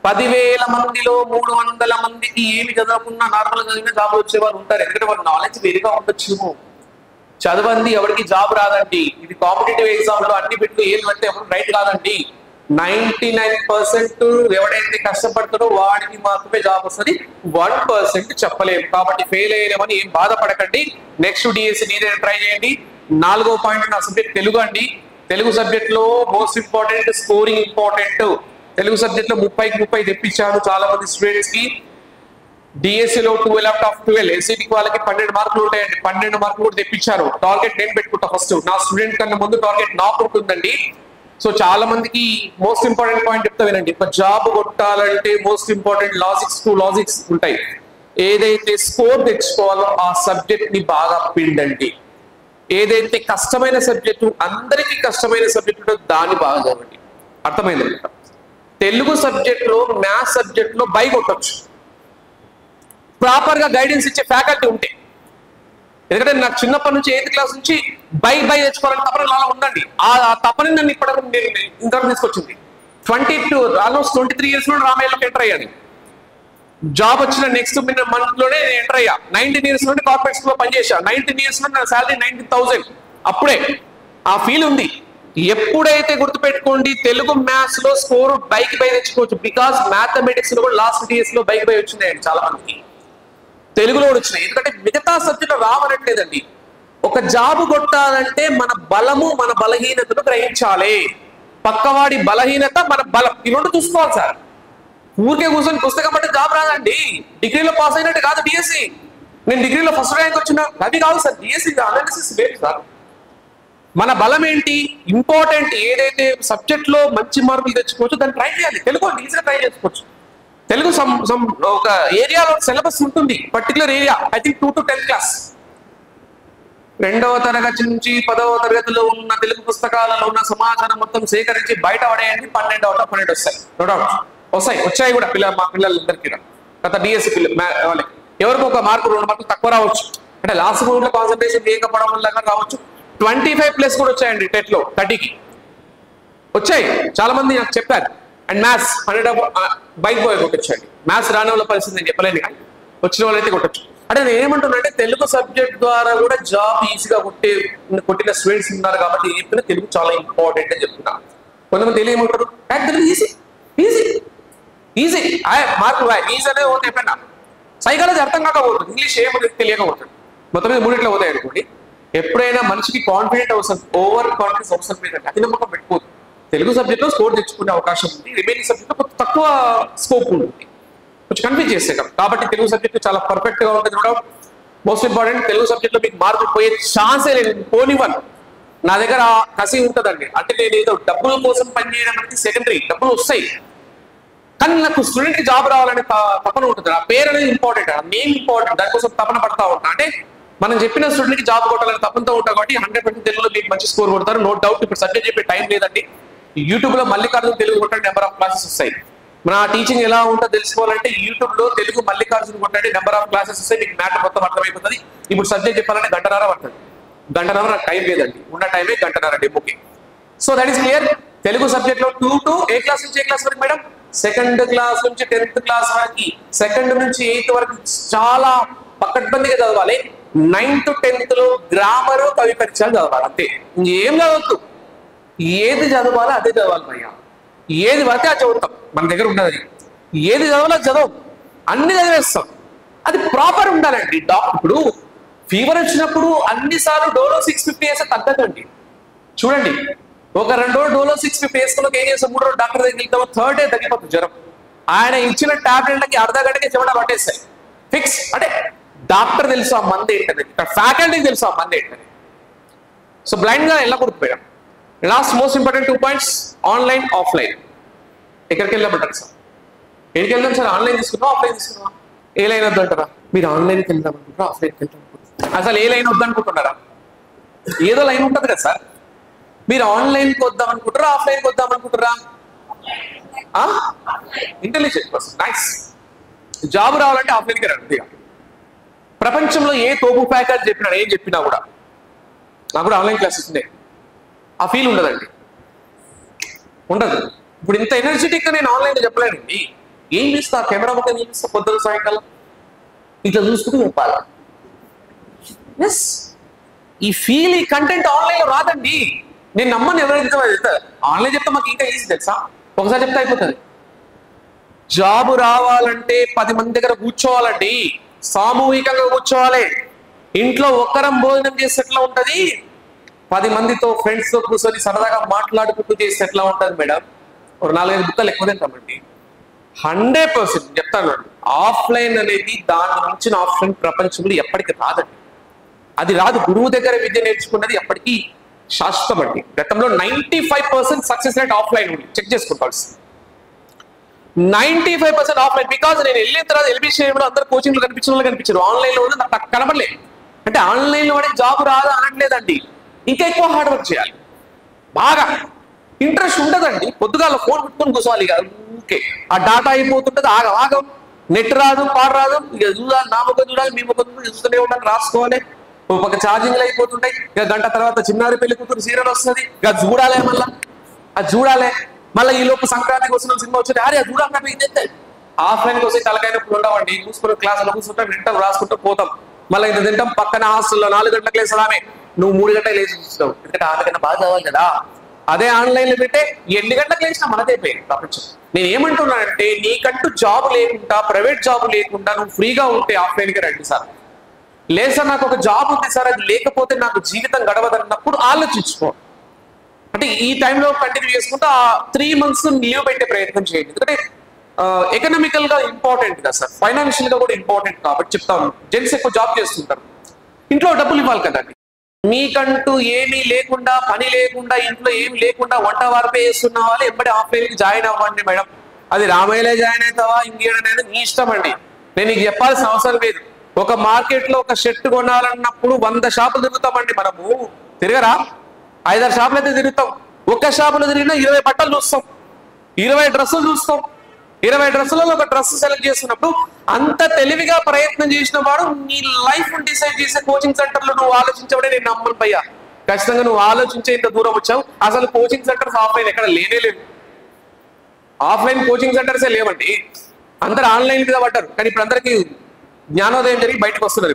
10,000 మందిలో 300 మందికి ఏమి చదవకుండా నార్మల్ చదివిన జాబ్ వచ్చే వాళ్ళు ఉంటారు. ఎందుకంటే వాళ్ళ నాలెడ్జ్ వేరుగా ఉండొచ్చు. చదవండి ఎవరికి జాబ్ రాదండి. ఇది కాంపిటేటివ్ ఎగ్జామ్ లో అన్ని పెట్టుకు ఏం అంటే ఎవరు రైట్ కాదండి. 99% ఎవడైతే కష్టపడతారో వాడికి మాత్రమే జాబ్ వస్తుంది, 1% చెప్పలేము. కాబట్టి ఫెయిల్ అయ్యేమని ఏం బాధపడకండి. నెక్స్ట్ డిఎస్సి మీరే ట్రై చేయండి. 4వ పాయింట్ నా సబ్జెక్ట్ తెలుగు అండి. తెలుగు సబ్జెక్ట్ లో most important scoring important. Telugu subject లో 30కి 30 తెప్పించాను చాలా మంది స్టూడెంట్స్ కి. డిఎస్సిలో 12/12, ఎస్సీటీకి వాళ్ళకి 12 మార్కులు ఉంటాయండి. 12 మార్కులు కూడా తెప్పించారు. టార్గెట్ నేను పెట్టుకుంటా ఫస్ట్, నా స్టూడెంట్ కన్నా ముందు టార్గెట్ నాకు ఉంటుందండి. సో చాలా మందికి మోస్ట్ ఇంపార్టెంట్ పాయింట్ చెప్తా వినండి. ఒక జాబ్ కొట్టాలంటే మోస్ట్ ఇంపార్టెంట్ లాజిక్స్ ఉంటాయి. ఏదైతే స్కోర్ తెచ్చుకోవాలో ఆ సబ్జెక్ట్ ని బాగా పిండండి. ఏదైతే కష్టమైన సబ్జెక్టు, అందరికీ కష్టమైన సబ్జెక్టు దాన్ని బాగా చదవండి. అర్థమైంది? తెలుగు సబ్జెక్ట్ లో, మ్యాథ్స్ సబ్జెక్ట్ లో బై కొట్టచ్చు ప్రాపర్ గా గైడెన్స్ ఇచ్చే ఫ్యాకల్టీ ఉంటే. ఎందుకంటే నాకు చిన్నప్పటి నుంచి 8th క్లాస్ నుంచి బై తెచ్చుకోవాలని తపన అలా ఉందండి. ఆ తపని నన్ను ఇప్పటివరకు నేను ఇంతవరకు తీసుకొచ్చింది. ఆల్మోస్ట్ 23 years లో రామయ్యలోకి ఎంటర్ అయ్యాను. జాబ్ వచ్చిన నెక్స్ట్ మంత్ లోనే ఎంటర్ అయ్యా. 19 years నుండి కార్పొరేట్స్ లో పనిచేసా. 19 years లో నా శాలరీ 90,000. అప్పుడే ఆ ఫీల్ ఉంది. ఎప్పుడైతే గుర్తుపెట్టుకోండి, తెలుగు మ్యాథ్స్ లో స్కోర్ బై తెచ్చుకోవచ్చు. బికాస్ మ్యాథమెటిక్స్ లో కూడా లాస్ట్ డిఎస్ లో బై వచ్చినాయండి చాలా మందికి, తెలుగులో కూడా వచ్చినాయి. ఎందుకంటే మిగతా సబ్జెక్టు రావనట్లేదండి. ఒక జాబ్ కొట్టాలంటే మన బలము మన బలహీనతను గ్రహించాలి. పక్కవాడి బలహీనత మన బలం, ఈ రెండు చూసుకోవాలి సార్. ఊరికే కూర్చొని పుస్తకం అంటే జాబ్ రాదండి. డిగ్రీలో పాస్ అయినట్టు కాదు డిఎస్సి. నేను డిగ్రీలో ఫస్ట్ ర్యాంక్ వచ్చినా అది కాదు సార్. డిఎస్సి అనాలిసిస్ వేరు సార్. మన బలం ఏంటి, ఇంపార్టెంట్ ఏదైతే సబ్జెక్ట్ లో మంచి మార్కులు తెచ్చుకోవచ్చు దాన్ని ట్రై చేయాలి. తెలుగు ఈజీగా ట్రై చేసుకోవచ్చు. తెలుగు ఒక ఏరియాలో సిలబస్ ఉంటుంది, particular area. I think 2 to 10 class. 2వ తరగతి నుంచి 10వ తరగతిలో ఉన్న తెలుగు పుస్తకాలలో ఉన్న సమాచారం మొత్తం సేకరించి బయట పడేయండి. 12/12 వస్తాయి. నో డౌట్ వచ్చాయి కూడా మా పిల్లలందరికీ. గత డిఎస్సి వాళ్ళకి ఎవరికి ఒక మార్కు 2 మార్కులు తక్కువ రావచ్చు. అంటే లాస్ట్ మూమెంట్ లో కాన్సన్ట్రేషన్ చేయకపోవడం వల్ల రావచ్చు. 25+ కూడా వచ్చాయండి టెట్ లో 30కి వచ్చాయి. చాలా మంది నాకు చెప్పారు. అండ్ మ్యాథ్స్ 100 బైక్ బాయ్ కొట్టొచ్చండి. మ్యాథ్స్ రాని వాళ్ళ పరిస్థితి నేను చెప్పలేను, కానీ వచ్చిన వాళ్ళైతే కొట్టచ్చు. అంటే నేను ఏమంటున్నా, తెలుగు సబ్జెక్ట్ ద్వారా కూడా జాబ్ ఈజీగా కొట్టిన స్టూడెంట్స్ ఉన్నారు. కాబట్టి చెప్పిన తెలుగు చాలా ఇంపార్టెంట్ అని చెప్తున్నా. కొంతమంది తెలియమంటారు Telugu easy easy easy mark easy అనేది పోతే చెప్పండి. సైకాలజీ అర్థం కాకపోతుంది, ఇంగ్లీష్ ఏమో తెలియకపోతుంది. మొత్తం మీద 3 పోతాయి అనుకోండి. ఎప్పుడైనా మనిషికి కాన్ఫిడెంట్ అవసరం, ఓవర్ కాన్ఫిడెన్స్ అవసరం లేదండి. అతి నమ్మకం పెట్టుకోదు. తెలుగు సబ్జెక్ట్ లో స్కోర్ తెచ్చుకునే అవకాశం ఉంది. రిమైనింగ్ సబ్జెక్ట్ లో కొంచెం తక్కువ స్కోప్ ఉంటుంది, కొంచెం కన్ఫ్యూజ్ చేస్తాం. కాబట్టి తెలుగు సబ్జెక్ట్ చాలా పర్ఫెక్ట్ గా ఉంటుంది. కూడా మోస్ట్ ఇంపార్టెంట్, తెలుగు సబ్జెక్ట్ లో మీకు మార్కులు పోయే ఛాన్సే లేదు. పోనివ్వను. నా దగ్గర కసి ఉంటుందండి. అంటే నేను ఏదో డబ్బుల కోసం పనిచేయడం అనేది సెకండరీ. డబ్బులు వస్తాయి, కానీ నాకు స్టూడెంట్ కి జాబ్ రావాలని తపన ఉంటుంది. ఆ పేరు అనేది ఇంపార్టెంట్, ఆ నేమ్ ఇంపార్టెంట్. దానికోసం తపన పడతా ఉంటా. అంటే మనం చెప్పిన స్టూడెంట్ కి జాబ్ కొట్టాలని తప్పంతో ఉంటాం. కాబట్టి 100% తెలుగులో మీకు మంచి స్కోర్ కొడతారు, నో డౌట్. ఇప్పుడు సబ్జెక్ట్ చెప్పే టైం లేదండి. యూట్యూబ్ లో మల్లికార్జున తెలుగు కొట్టండి, నెంబర్ ఆఫ్ క్లాసెస్ వస్తాయి. మన టీచింగ్ ఎలా ఉంటుందో తెలుసుకోవాలంటే యూట్యూబ్ లో తెలుగు మల్లికార్జున కొట్టండి, నెంబర్ ఆఫ్ క్లాసెస్ వస్తాయి. మీకు మ్యాటర్ మొత్తం అర్థమైపోతుంది. ఇప్పుడు సబ్జెక్ట్ చెప్పాలంటే 1.5 గంటలు పడుతుంది. 1.5 గంటలు నాకు టైం లేదండి, ఉన్న టైమే 1.5 గంటలు డెమోకి. So that is clear. Telugu subject లో 2 to ఏ క్లాస్ నుంచి ఏ క్లాస్ వరకు మేడం? 2nd క్లాస్ నుంచి 10th క్లాస్ వరకు, 2nd నుంచి 8th వరకు చాలా పక్కడ్బందీగా చదవాలి. 9th to 10th లో గ్రామర్ కవి పరిచయాలు చదవాలి అంతే. ఇంకేం చదవద్దు. ఏది చదవాలో అదే చదవాలి భయ్యా. ఏది పడితే అది చదువుతాం, మన దగ్గర ఉండదు. ఏది చదవాలో చదవం, అన్ని చదివేస్తాం. అది ప్రాపర్ ఉండాలండి. ఇప్పుడు ఫీవర్ వచ్చినప్పుడు అన్నిసార్లు డోలో 650 వేస్తే తగ్గదండి. చూడండి, ఒక 2 రోజులు డోలో 650 వేసుకున్నాక ఏం చేస్తాం, 3 రోజులు డాక్టర్ దగ్గరికి వెళ్తాము, 3rd డే తగ్గిపోతుంది జ్వరం. ఆయన ఇచ్చిన టాబ్లెట్లకి అర్ధ గంటకి చెమట పట్టేస్తాయి ఫిక్స్. అంటే డాక్టర్ తెలుసు ఆ మంది ఏంటది, ఇక్కడ ఫ్యాకల్టీకి తెలుసు ఆ మంది ఏంటది. సో బ్లైండ్ గా ఎలా గుర్తుపోయాం. Last most important 2 points, online offline. ఎక్కడికి వెళ్ళమంటారు సార్? ఎక్కడికి వెళ్దాం సార్? ఆన్లైన్ తీసుకున్నావా ఆఫ్లైన్ తీసుకున్నావా? ఏ లైన్ వద్దంటారా? మీరు ఆన్లైన్కి వెళ్దాం అనుకుంటారా ఆఫ్లైన్కి వెళ్దాం అనుకుంటారా? అసలు ఏ లైన్ వద్దనుకుంటున్నారా? ఏదో లైన్ ఉంటుంది కదా సార్. మీరు ఆన్లైన్కి వద్దాం అనుకుంటారా ఆఫ్లైన్కి వద్దాం అనుకుంటారా? Intelligent person, nice. జాబ్ రావాలంటే ఆఫ్లైన్కి రండి. ప్రపంచంలో ఏ తోపు ప్యాకేజ్ చెప్పినా ఏం చెప్పినా కూడా నాకు కూడా ఆన్లైన్ క్లాసెస్ ఉన్నాయి. ఆ ఫీల్ ఉండదండి, ఉండదు. ఇప్పుడు ఇంత ఎనర్జెటిక్గా నేను ఆన్లైన్లో చెప్పలేనండి. ఏం చేస్తా, కెమెరా మొత్తం ఏం చేస్తా, పొద్దున సాయంకాలం ఇట్లా చూసుకుంటూ చెప్పాలా. ఎస్, ఈ ఫీల్, ఈ కంటెంట్ ఆన్లైన్లో రాదండి. నేను నమ్మని ఎవరైతే చెప్తారు ఆన్లైన్ చెప్తే మాకు ఇంకా ఈజీ తెలుసా, ఒకసారి చెప్తే అయిపోతుంది. జాబు రావాలంటే 10 మంది దగ్గర కూర్చోవాలండి, సామూహికంగా కూర్చోవాలి. ఇంట్లో ఒక్కరం భోజనం చేస్తే ఎట్లా ఉంటది, 10 మందితో ఫ్రెండ్స్ తో కూర్చొని సరదాగా మాట్లాడుకుంటూ చేస్తే ఎట్లా ఉంటుంది మేడం? ఒక 4-5 బుక్కలు ఎక్కువ తింటామండి. 100% చెప్తాను. ఆఫ్లైన్ అనేది దాని నుంచి ఆఫ్లైన్ ప్రపంచంలో ఎప్పటికీ రాదండి. అది రాదు. గురువు దగ్గర విద్య నేర్చుకున్నది ఎప్పటికీ శాశ్వతం అండి. గతంలో 95% సక్సెస్ రేట్ ఆఫ్లైన్ ఉంది, చెక్ చేసుకోవాల్సి. 95% ఆఫ్లైన్. బికాజ్ నేను వెళ్ళిన తర్వాత ఎల్బిసిలో అందరు కోచింగ్ లో కనిపించిన వాళ్ళు కనిపించారు, ఆన్లైన్ లో నాకు కనబడలేదు. అంటే ఆన్లైన్ లో వాడికి జాబ్ రాదు అనట్లేదండి, ఇంకా ఎక్కువ హార్డ్ వర్క్ చేయాలి, బాగా ఇంట్రెస్ట్ ఉండదండి. పొద్దుగాల ఫోన్ పెట్టుకొని కూర్చోవాలి ఇక ఓకే. ఆ డాటా అయిపోతుంటది, ఆగం నెట్ రాదు, పాడు రాదు, ఇక చూడాలి, నా ముఖం చూడాలి, మీ ముఖం చూస్తూనే ఉండాలి, రాసుకోవాలి. ఒక ఛార్జింగ్లు అయిపోతుంటాయి. ఇక గంట తర్వాత చిన్నారి పెళ్లి కూతురు సీరియల్ వస్తుంది, ఇక చూడాలి, మళ్ళీ అది చూడాలి. మళ్ళీ ఈ లోపు సంక్రాంతికి వస్తున్న సినిమా వచ్చింది, అరే అది చూడాలి. ఇదే ఆఫ్లైన్కి వస్తే తలకైనప్పుడు ఉండవండి. చూసుకుని క్లాసులో కూర్చుంటాం, వింటాం, రాసుకుంటూ పోతాం. మళ్ళీ ఇంత తింటాం. పక్కన హాస్టల్లో 4 గంటలకు లేసామే, నువ్వు 3 గంటలకు లేచి చూస్తావు, ఎందుకంటే 6 గంటల బాగా చదవాలి కదా. అదే ఆన్లైన్లో పెట్టే ఎన్ని గంటలకు లేచినా మనదే పోయింది ప్రపంచం. నేను ఏమంటున్నానంటే, నీకంటూ జాబ్ లేకుండా, ప్రైవేట్ జాబ్ లేకుండా నువ్వు ఫ్రీగా ఉంటే ఆఫ్లైన్కి రండి సార్. లేదు సార్ నాకు ఒక జాబ్ ఉంది సార్, అది లేకపోతే నాకు జీవితం గడవదన్నప్పుడు ఆలోచించుకో. అంటే ఈ టైంలో కంటిన్యూ చేసుకుంటూ ఆ 3 months లీవ్ పెట్టే ప్రయత్నం చేయండి. ఎందుకంటే ఎకనామికల్ గా ఇంపార్టెంట్ కదా సార్, ఫైనాన్షియల్ గా కూడా ఇంపార్టెంట్ కాబట్టి చెప్తాను. జెంట్స్ ఎక్కువ జాబ్ చేస్తుంటారు, ఇంట్లో డబ్బులు ఇవ్వాలి కదండి. మీకంటూ ఏమీ లేకుండా, పని లేకుండా, ఇంట్లో ఏమి లేకుండా వంట వార్పే చేస్తున్న వాళ్ళు ఎప్పటి ఆఫ్లైన్కి జాయిన్ అవ్వండి మేడం. అది రామాయలే జాయిన్ అవుతావా ఇంకేడనేది మీ ఇష్టం అండి. నేను నీకు చెప్పాల్సిన అవసరం లేదు. ఒక మార్కెట్ లో ఒక షర్ట్ కొనాలన్నప్పుడు 100 షాపులు తిరుగుతామండి. మనము తిరగరా? 5-6 షాపులు అయితే తిరుగుతాం. ఒక్క షాపులో తిరిగినా 20 బట్టలు చూస్తాం, 20 డ్రెస్సులు చూస్తాం. 20 డ్రెస్సులలో ఒక డ్రెస్ సెలెక్ట్ చేస్తున్నప్పుడు అంత తెలివిగా ప్రయత్నం చేసిన వాడు నీ లైఫ్ డిసైడ్ చేసే కోచింగ్ సెంటర్ లో నువ్వు ఆలోచించబడే నేను నమ్మను భయ్యా. ఖచ్చితంగా నువ్వు ఆలోచించే ఇంత దూరం వచ్చావు. అసలు కోచింగ్ సెంటర్స్ ఆఫ్లైన్ ఎక్కడ లేవు. ఆఫ్లైన్ కోచింగ్ సెంటర్సే లేవండి, అందరు ఆన్లైన్ మీద పడ్డారు. కానీ ఇప్పుడు అందరికీ జ్ఞానోదయం జరిగి బయటకు వస్తున్నారు.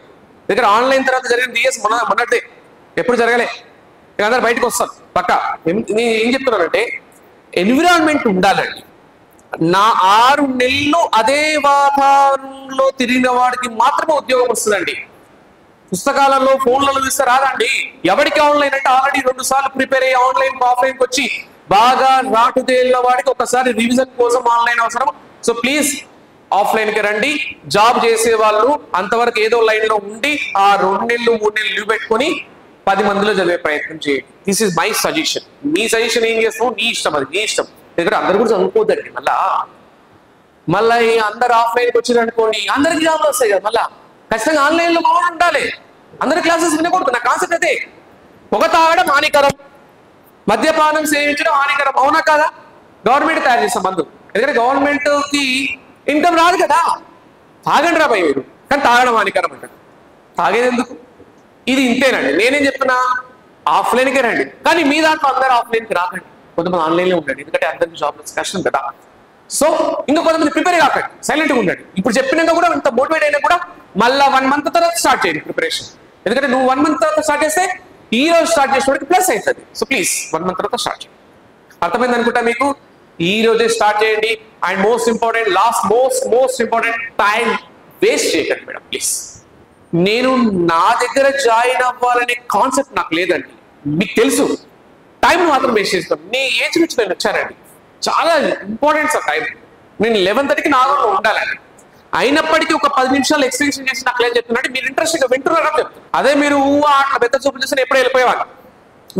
దగ్గర ఆన్లైన్ తర్వాత జరిగిన డిఎస్ మొన్నటిదే, ఎప్పుడు జరగలే. ఇక అందరు బయటకు వస్తారు పక్క. నేను ఏం చెప్తున్నానంటే, ఎన్విరాన్మెంట్ ఉండాలండి. నా 6 నెలలు అదే వాతావరణంలో తిరిగిన వాడికి మాత్రమే ఉద్యోగం వస్తుందండి. పుస్తకాలలో, ఫోన్లలో చూస్తే రాదండి. ఎవరికి ఆన్లైన్ అంటే ఆల్రెడీ 2 సార్లు ప్రిపేర్ అయ్యి ఆన్లైన్ ఆఫ్లైన్కి వచ్చి బాగా రాటు తేలిన వాడికి ఒకసారి రివిజన్ కోసం ఆన్లైన్ అవసరం. సో ప్లీజ్ ఆఫ్లైన్కి రండి. జాబ్ చేసే వాళ్ళు అంతవరకు ఏదో లైన్లో ఉండి ఆ 2 నెలలు 3 నెలలు లీవ్ పెట్టుకొని 10 మందిలో చదివే ప్రయత్నం చేయండి. This is my suggestion. Me suggestion ఏం చేస్తావు నీ ఇష్టం, అది నీ ఇష్టం. దగ్గర అందరు కూడా చదువుకోద్దండి. మళ్ళీ అందరు ఆఫ్లైన్కి వచ్చిందనుకోండి, అందరికి జాబ్లు వస్తాయి కదా. మళ్ళీ ఖచ్చితంగా ఆన్లైన్లో మామూలు ఉండాలి. అందరి క్లాసెస్ వినకూడదు. నా కాన్సెప్ట్ అయితే, పొగ తాగడం హానికరం, మద్యపానం సేవించడం హానికరం. అవునా కాదా? గవర్నమెంట్ తయారు చేస్తాం మందు, ఎందుకంటే గవర్నమెంట్కి ఇన్కమ్ రాదు కదా. తాగండి రా భయ మీరు, కానీ తాగడం హానికరం అంటారు. తాగేది ఎందుకు? ఇది ఇంతేనండి. నేనేం చెప్తున్నా, ఆఫ్లైన్కే రండి. కానీ మీ దాంట్లో అందరూ ఆఫ్లైన్కి రాకండి, కొంతమంది ఆన్లైన్లో ఉండండి. ఎందుకంటే అందరికి జాబ్ కష్టం కదా. సో ఇంకా కొంతమంది ప్రిపేర్ కాకండి, సైలెంట్గా ఉండండి. ఇప్పుడు చెప్పినాక కూడా ఇంత మోటివేట్ అయినా కూడా మళ్ళీ 1 month తర్వాత స్టార్ట్ చేయండి ప్రిపరేషన్. ఎందుకంటే నువ్వు 1 month తర్వాత స్టార్ట్ చేస్తే ఈ రోజు స్టార్ట్ చేసేవాడికి ప్లస్ అవుతుంది. సో ప్లీజ్ 1 month తర్వాత స్టార్ట్ చేయండి. అర్థమైంది అనుకుంటా మీకు. ఈ రోజే స్టార్ట్ చేయండి. And most important most important, time waste చేయకండి మేడం ప్లీజ్. నేను నా దగ్గర జాయిన్ అవ్వాలనే కాన్సెప్ట్ నాకు లేదండి, మీకు తెలుసు. టైం మాత్రం వేస్ట్ చేస్తాను. నీ ఏజ్ నుంచి నేను వచ్చానండి, చాలా ఇంపార్టెంట్ సార్ టైం. నేను 11:30కి నాగూరులో ఉండాలండి. అయినప్పటికీ ఒక 10 నిమిషాలు ఎక్స్టెన్షన్ చేసి నాకు ఏం చెప్తున్నాడు, మీరు ఇంట్రెస్ట్గా వింటున్నారా చెప్తాను. అదే మీరు అట్లా పెద్ద చూపు చూసి ఎప్పుడో వెళ్ళిపోయేవాళ్ళు.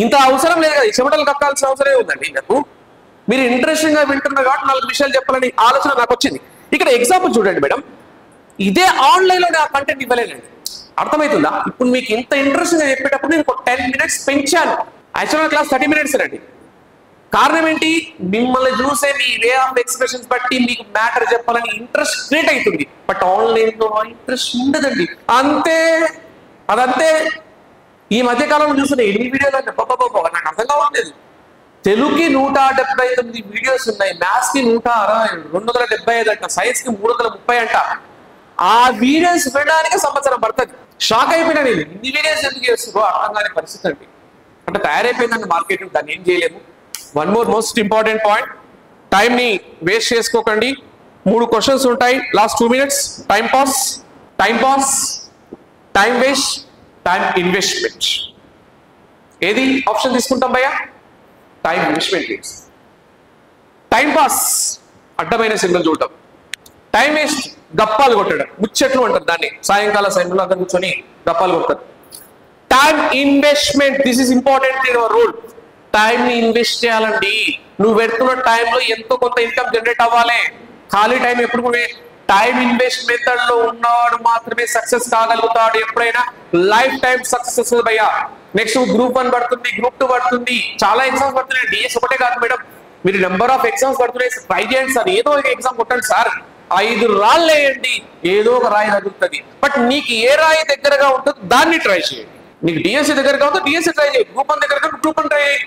ఇంత అవసరం లేదు కదా, ఈ చెమటలు కక్కాల్సిన అవసరమే ఉందండి నాకు. మీరు ఇంట్రెస్టింగ్ గా వింటున్నారు కాబట్టి 4 విషయాలు చెప్పాలని ఆలోచన నాకు వచ్చింది. ఇక్కడ ఎగ్జాంపుల్ చూడండి మేడం, ఇదే ఆన్లైన్ లో ఆ కంటెంట్ ఇవ్వలేనండి. అర్థమవుతుందా? ఇప్పుడు మీకు ఇంత ఇంట్రెస్టింగ్ గా చెప్పేటప్పుడు నేను ఒక 10 minutes పెంచాను. యాక్చువల్గా క్లాస్ 30 minutes అండి. కారణం ఏంటి? మిమ్మల్ని చూసే మీ వే ఆఫ్ ఎక్స్ప్రెషన్స్ బట్టి మీకు మ్యాటర్ చెప్పాలని ఇంట్రెస్ట్ క్రియేట్ అవుతుంది. బట్ ఆన్లైన్ లో ఇంట్రెస్ట్ ఉండదండి. అంతే, అదంతే. ఈ మధ్య కాలంలో చూస్తున్న ఎన్ని వీడియోలు అంటే నాకు అర్థం కావట్లేదు. తెలుగుకి 179 వీడియోస్ ఉన్నాయి, మ్యాథ్స్ కి 275 అంట, సైన్స్ కి 330 అంట. ఆ వీడియోస్ వినడానికి సంవత్సరం పడుతుంది. షాక్ అయిపోయినా నేను, ఇన్ని వీడియోస్ ఎందుకు చేస్తుందో అర్థం కాని పరిస్థితి అండి. అంటే తయారైపోయిందండి మార్కెట్, దాన్ని ఏం చేయలేము. One more most important point, time ని వేస్ట్ చేసుకోకండి. 3 క్వశ్చన్స్ ఉంటాయి, last 2 minutes. Time pass, time waste, time investment. ఏది ఆప్షన్ తీసుకుంటాం భయ్యా? Time investment. టైం పాస్ అడ్డమైన సిగ్నల్ చూడటం, టైం వేస్ట్ గప్పాలు కొట్టడం, ముచ్చట్లు అంటారు దాన్ని. సాయంకాల సమయంలో అందరూ కూర్చొని గప్పాలు కొడతారు. Time investment, this is important in our role. Time ని ఇన్వెస్ట్ చేయాలండి. నువ్వు పెడుతున్న టైంలో ఎంతో కొంత ఇన్కమ్ జనరేట్ అవ్వాలి. ఖాళీ టైం ఎప్పుడు టైం ఇన్వెస్ట్ మెథడ్ లో ఉన్నవాడు మాత్రమే సక్సెస్ కాగలుగుతాడు. ఎప్పుడైనా లైఫ్ టైం సక్సెస్ భయ్యా. నెక్స్ట్ గ్రూప్ 1 పడుతుంది, గ్రూప్ 2 పడుతుంది, చాలా ఎగ్జామ్స్ పడుతున్నాయి. డిఎస్ ఒకటే కాదు మేడం, మీరు నెంబర్ ఆఫ్ ఎగ్జామ్స్ పడుతున్నాయి. ట్రై చేయండి సార్, ఏదో ఒక ఎగ్జామ్ కొట్టండి సార్. 5 రాళ్ళు వేయండి, ఏదో ఒక రాయి తగులుతుంది. బట్ నీకు ఏ రాయి దగ్గరగా ఉంటుందో దాన్ని ట్రై చేయండి. నీకు డిఎస్సి దగ్గరగా ఉందో డిఎస్సి ట్రై చేయి, గ్రూప్ 1 దగ్గర గ్రూప్ 1 ట్రై చేయి.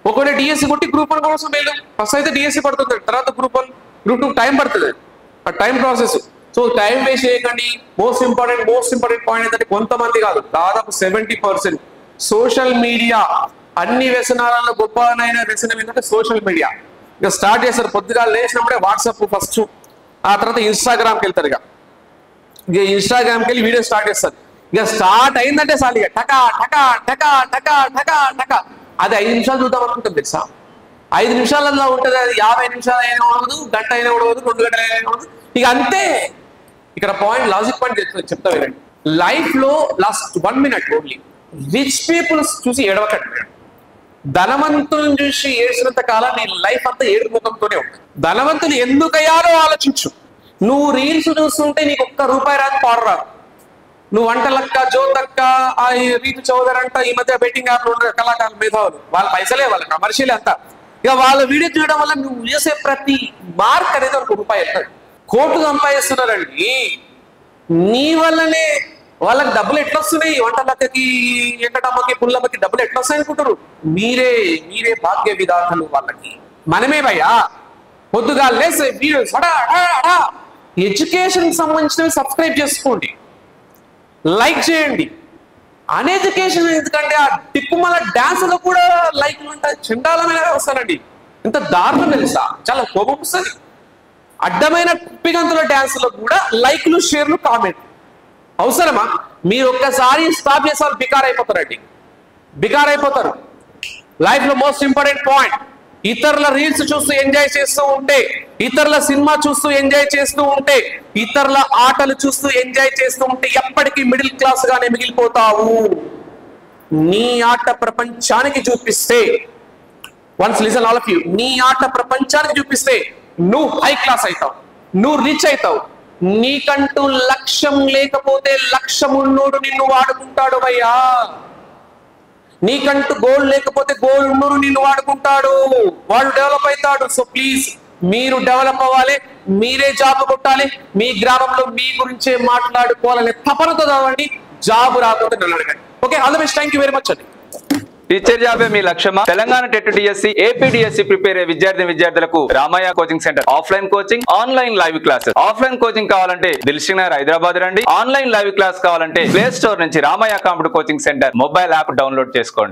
ఒకవేళ డిఎస్సి కొట్టి గ్రూప్ 1 కోసం వెళ్ళు. ఫస్ట్ అయితే డిఎస్సి పడుతుంది, తర్వాత గ్రూప్ 1, గ్రూప్ 2 టైం పడుతుంది. ఆ time process. So time waste చేయకండి. మోస్ట్ ఇంపార్టెంట్ పాయింట్ ఏంటంటే, కొంతమంది కాదు దాదాపు 70% సోషల్ మీడియా. అన్ని వ్యసనాలలో గొప్పనైన వ్యసనం ఏంటంటే సోషల్ మీడియా. ఇక స్టార్ట్ చేస్తారు పొద్దుగా లేచినప్పుడే వాట్సాప్ ఫస్ట్, ఆ తర్వాత ఇన్స్టాగ్రామ్కి వెళ్తారు. ఇక ఇన్స్టాగ్రామ్కి వెళ్ళి వీడియో స్టార్ట్ చేస్తారు. ఇక స్టార్ట్ అయిందంటే చాలు ఇక టకా టకా టకా టకా టకా టకా. అది 5 నిమిషాలు చూద్దాం అనుకుంటుంది తెలుసా? 5 నిమిషాలలో ఉంటుంది, అది 50 నిమిషాలు అయినా ఉండదు, గంట అయినా ఉండదు, 2 గంటలు అయినా ఉండదు. ఇక అంతే. ఇక్కడ పాయింట్, లాజిక్ పాయింట్ చెప్తా వినండి. లైఫ్ లో last 1 minute only. Rich peoples చూసి ఏడవకండి. ధనవంతులను చూసి ఏడ్చినంత కాలం నీ లైఫ్ అంతా ఏడు ముఖంతోనే ఉంటుంది. ధనవంతులు ఎందుకయ్యారో ఆలోచించు. నువ్వు రీల్స్ చూస్తుంటే నీకు ₹1 రాదు, పాడు రాదు. నువ్వు వంటలక్క, జ్యోతక్క, రీతు చౌదరి అంట, ఈ మధ్య బెట్టింగ్ యాప్లు ఉండే కళాకారులు, మేధావులు, వాళ్ళ పైసలే, వాళ్ళ కమర్షియల్ అంతా. ఇక వాళ్ళ వీడియో చూడడం వల్ల నువ్వు చేసే ప్రతి మార్క్ అనేది ₹1 వెళ్తాడు. కోట్లు సంపాదిస్తున్నారండి. నీ వల్లనే వాళ్ళకి డబ్బులు ఎట్లా వస్తున్నాయి? వంటలక్కకి, ఎంకటమ్మకి, పుల్లమ్మకి డబ్బులు ఎట్లా వస్తాయి అనుకుంటారు? మీరే భాగ్య విధాతలు వాళ్ళకి. మనమే భయ్యా పొద్దుగా లేసే వీడియోస్ ఎడ్యుకేషన్ సంబంధించినవి సబ్స్క్రైబ్ చేసుకోండి, లైక్ చేయండి. అన్ఎడ్యుకేషన్ ఎందుకంటే ఆ టిప్పుమల డాన్స్ లో కూడా లైక్లు ఉంటాయి, చండాలమైన వస్తారండి. ఇంత దారుణం తెలుసా? చాలా కోపం వస్తుంది. అడ్డమైన కుప్పిగంతుల డాన్స్ లో కూడా లైక్లు, షేర్లు, కామెంట్ అవసరమా? మీరు ఒక్కసారి స్టాప్ చేసారు, బికార్ అయిపోతారు. లైఫ్ లో మోస్ట్ ఇంపార్టెంట్ పాయింట్, ఇతరుల రీల్స్ చూస్తూ ఎంజాయ్ చేస్తూ ఉంటే, ఇతరుల సినిమా చూస్తూ ఎంజాయ్ చేస్తూ ఉంటే, ఇతరుల ఆటలు చూస్తూ ఎంజాయ్ చేస్తూ ఉంటే ఎప్పటికీ మిడిల్ క్లాస్ గానే మిగిలిపోతావు. నీ ఆట ప్రపంచానికి చూపిస్తే, once listen all of you, నీ ఆట ప్రపంచానికి చూపిస్తే నువ్వు హై క్లాస్ అవుతావు, నువ్వు రిచ్ అవుతావు. నీకంటూ లక్ష్యం లేకపోతే లక్ష్యమున్నోడు నిన్ను వాడుకుంటాడు భయ్యా. నీకంటూ గోల్ లేకపోతే గోల్ ఉన్నోడు నిన్ను వాడుకుంటాడు, వాడు డెవలప్ అవుతాడు. సో ప్లీజ్, మీరు డెవలప్ అవ్వాలి, మీరే జాబ్ కొట్టాలి, మీ గ్రామంలో మీ గురించే మాట్లాడుకోవాలనే తపనతో చదవండి. జాబ్ రాకపోతే నన్ను అడగండి. Okay, all the best. Thank you very much అండి. టీచర్ జాబే మీ లక్ష్యమా? Telangana TET DSC, AP DSC prepare అయ్యే విద్యార్థులకు Ramayya coaching centre offline coaching, online live classes. Offline coaching కావాలంటే దిల్సుఖ్ నగర్ హైదరాబాద్ రండి. ఆన్లైన్ లైవ్ క్లాస్ కావాలంటే ప్లే స్టోర్ నుంచి Ramayya computer coaching centre mobile app download చేసుకోండి.